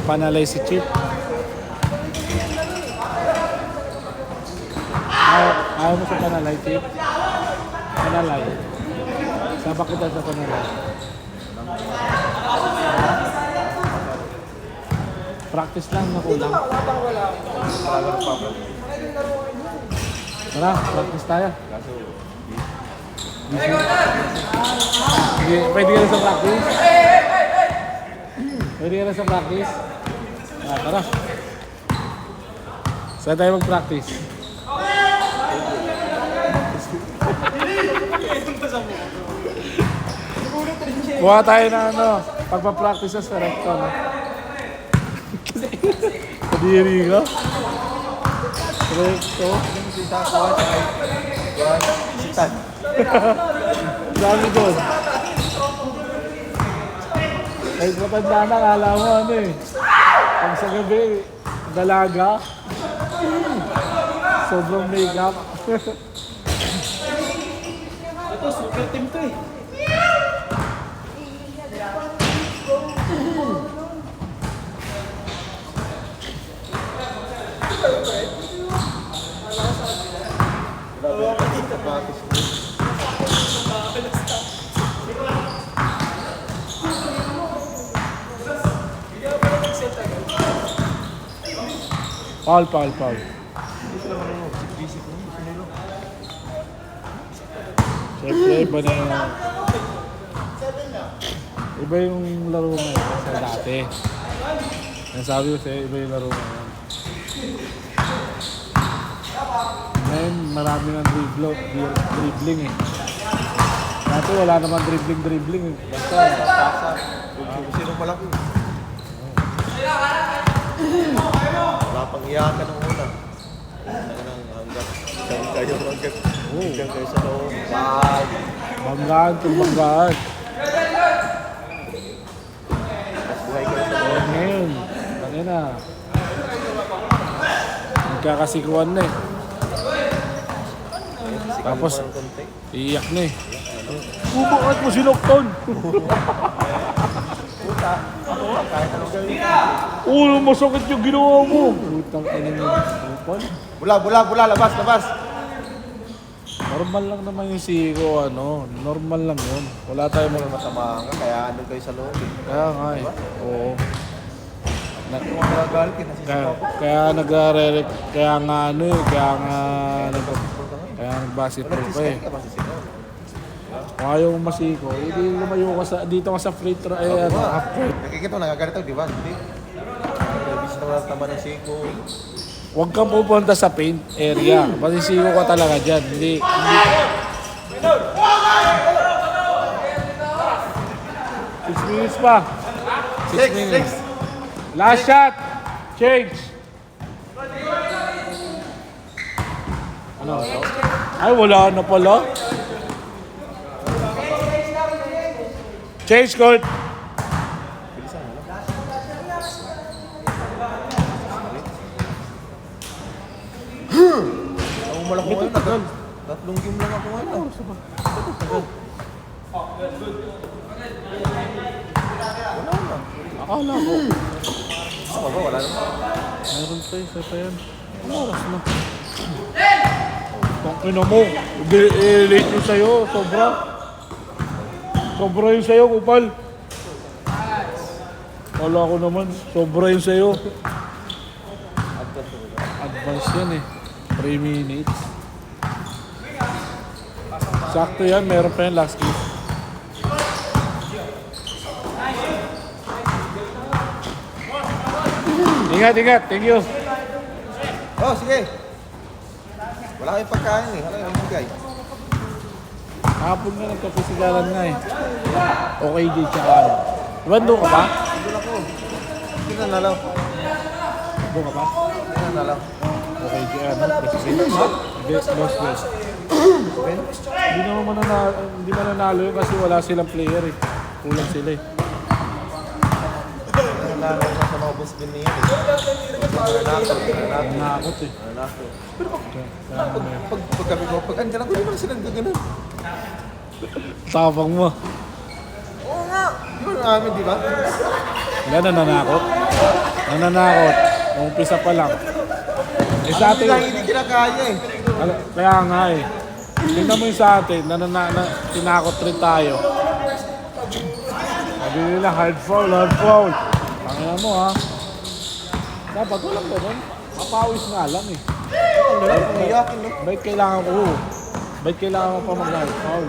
B: Panalay si Chip. Ayaw mo sa panalay, Chip. Panalay. Sabak kita sa panalay. Practice lang na kulang. Tara, practice tayo. Pwede ka na sa practice? Pwede ka na sa practice? Tara. Saan tayo mag-practice? Buha tayo na ano, pagpa-practice sa recto, no? Kadiri ka? Recto?
D: Sitan.
B: Dami doon. Kahit matanda na, kala mo ano eh. Pag sa gabi, dalaga. Sobrang makeup.
F: Ito, super team to eh.
B: Paul. Siyempre, iba yung laro ngayon sa dati. Nasabi ko sa'yo, iba yung laro ngayon. Ngayon, marami ng dribbling eh. Dati wala naman dribbling eh. Basta,
D: Kung sino malaki. Wala pang iyakan ng una. Hanggang kayo sa loob.
B: banggaan.
D: Mas buhay kayo
B: na. Nagkakasikuan na eh. Tapos, iiyak na eh. Bakit mo sinokton? Ulo, masakit yung ginawa mo. Putang ina mo. Upal.
D: Bula, labas.
B: Normal lang naman yung siko, ano. Normal lang yun. Wala tayong mga
D: Masama ka, kaya ano kayo sa loob eh.
B: Kaya nga eh. Oo.
D: Kung magagalit ka, nasisipaw ko.
B: Kaya nga ano eh. Kaya nag-basketball ka eh.
D: Ka, masisipaw.
B: Kung ayaw mo masiko, hindi lumayo ka dito ka sa free throw. Eh, ano, half court.
D: Nakikita mo, nagagalit ako, di ba? Hindi. Nabis na tama ng siko.
B: Huwag kang pupunta sa paint area. Masisiko ka talaga dyan. Hindi. 6 minutes pa. 6 minutes. Last shot. Change. Ano? Ay, wala na pala. Change court.
D: Ang malaki ko ngayon, tatlong game lang ako ngayon.
B: Akala ko.
D: Ako ba, wala naman.
B: Meron pa isa pa yan. Ano oras na? Tangina mo. Late yung sa'yo. Sobra. Sobra yung sa'yo, kupal. Wala ko naman. Sobra yung sa'yo. Advance yan eh. 3 minutes. Sakto yan. Meron pa yan last kick. Ingat. Thank you.
D: Oh, sige. Wala kayong pagkain eh. Wala kayong bigay.
B: Hapon nga nagkapisigalan nga eh. Okay, J. Tsaka ano. Diba doon ka ba?
D: Doon ako. Hindi na lang.
B: Doon ka ba?
D: Hindi na lang.
B: Okay, J. Ano? President? Boss. Hindi naman mananalo yun kasi wala silang player eh. Kulang sila eh.
D: Nalala ko sa mga boss din niya eh.
B: Nakakot eh.
D: Pag kami ko, pag andyan ako, hindi naman silang gaganon.
B: Tapang mo.
D: Oo nga. Yun ang amin, di ba?
B: Wala nananakot. Umpisa pa lang. Eh sa
D: Amin
B: atin,
D: lang hindi kinakaya eh.
B: kaya nga eh. Tingnan mo yung sa atin, tinakot rin tayo. Sabi nila, hard foul. Tangina mo ha. Dapat walang ganun. Mapawis nga lang eh.
D: Umiyakin, no?
B: Bakit kailangan mo pa mag-hard foul?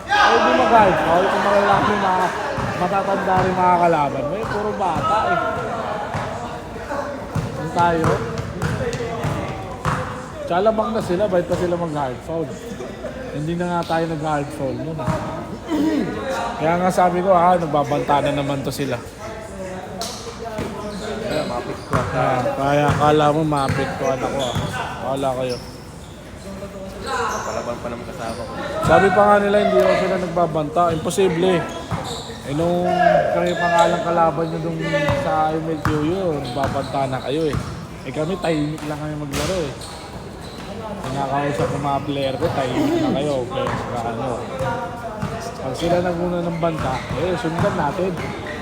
B: Ay, di mag-hard foul. Kung malalaki matatanda rin mga kalaban. May puro bata eh. Yung tayo. Tsalabang na sila, bakit pa sila mag-hard foul? Hindi na nga tayo nag-hard foul nun. Kaya nga sabi ko, nagbabanta na naman to sila. Kaya akala mo maapektuhan ako Akala kayo.
D: Palaban pa naman kasama ko.
B: Sabi pa nga nila hindi raw sila nagbabanta. Imposible. Eh nung kayo pangalang kalaban nyo dun sa MLQU, nagbabanta na kayo eh. Eh kami tahimik lang kami maglaro eh. Pinakausap ng mga player ko, tahimik na kayo. Kaya sa ano. Pag sila naguna ng banta, sundan natin.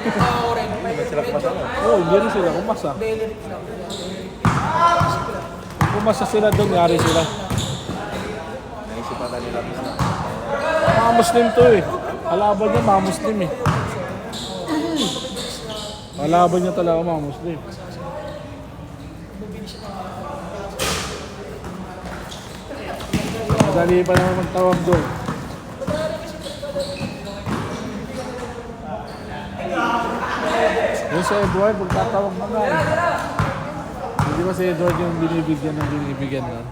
D: Hindi sila kasama.
B: Oo, hindi rin sila kumasa. Kung kumasa sila doon, yari sila.
D: Naisipan nila na.
B: Mga Muslim to eh. Kalaban niya mga Muslim eh. Kalaban niya talaga mga Muslim. Madali pa naman magtawag doon. Yung si Edward, magtatawag na nga eh. Hindi ba si Edward yung binibigyan nun?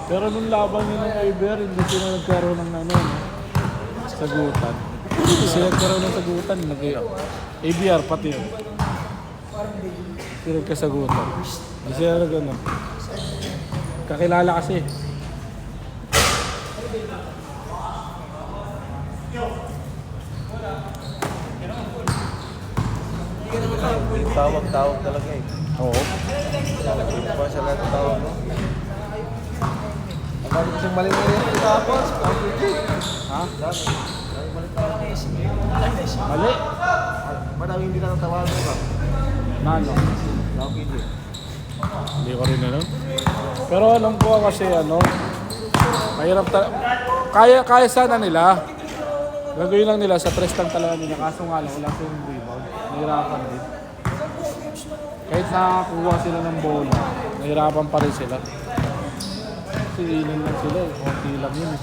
B: Pero nung laban nyo ng ABR, hindi sila nagkaroon ng ano, no? Sagutan. Hindi sila nagkaroon ng sagutan. ABR pati yun. Sila nagkasagutan. Hindi sila nag-ano. Kakilala kasi.
D: Yung tawag-tawag talaga eh.
B: Oo.
D: Hindi pa siya lahat tawag mo. Ang dami kasing mali yung tapos.
B: Ha? Mali.
D: Marami hindi na natawagan ka.
B: Nano?
D: Nakapili.
B: Hindi ko rin ano. Pero alam ko kasi ano, mahirap kaya sana nila. Gagawin lang nila sa tres lang talaga nila. Kaso nga lang, wala silang rebound. Nahirapan din. Kahit nakakuha sila ng bola, nahirapan pa rin sila. Kasi ilan lang sila eh. Konti lang yun eh.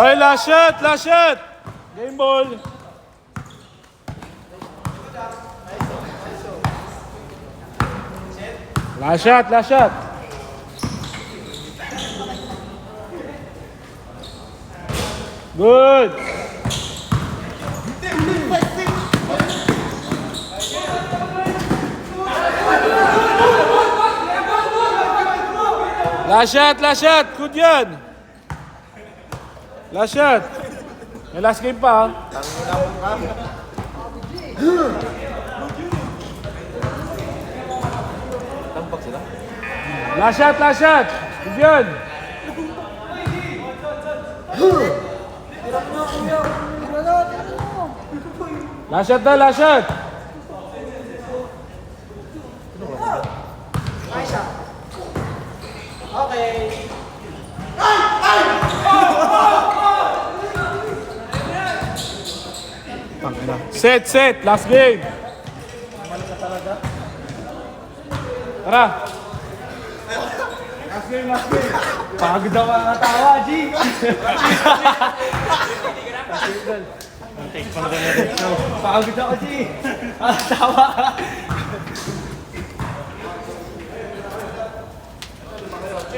B: Ay, last shot! Last shot! Game ball! Last shot! Last shot! Good! Last shot! Last shot! Good yan! Last shot! May last game pa ha?
D: Tampak sila.
B: Last shot! Last shot! Good yan! Last shot na! Last shot! Set, set! Last game! Tara! Last game, last game!
F: Pagod ako nakatawa, G! Pagod ako, G! Nakatawa!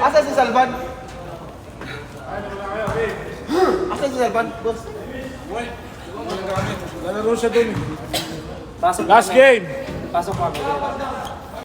D: Asa si Salvan? Asa si Salvan? Boss.
B: Lalaro siya dun.
E: Pasok
B: Last game!
E: Pasok ako.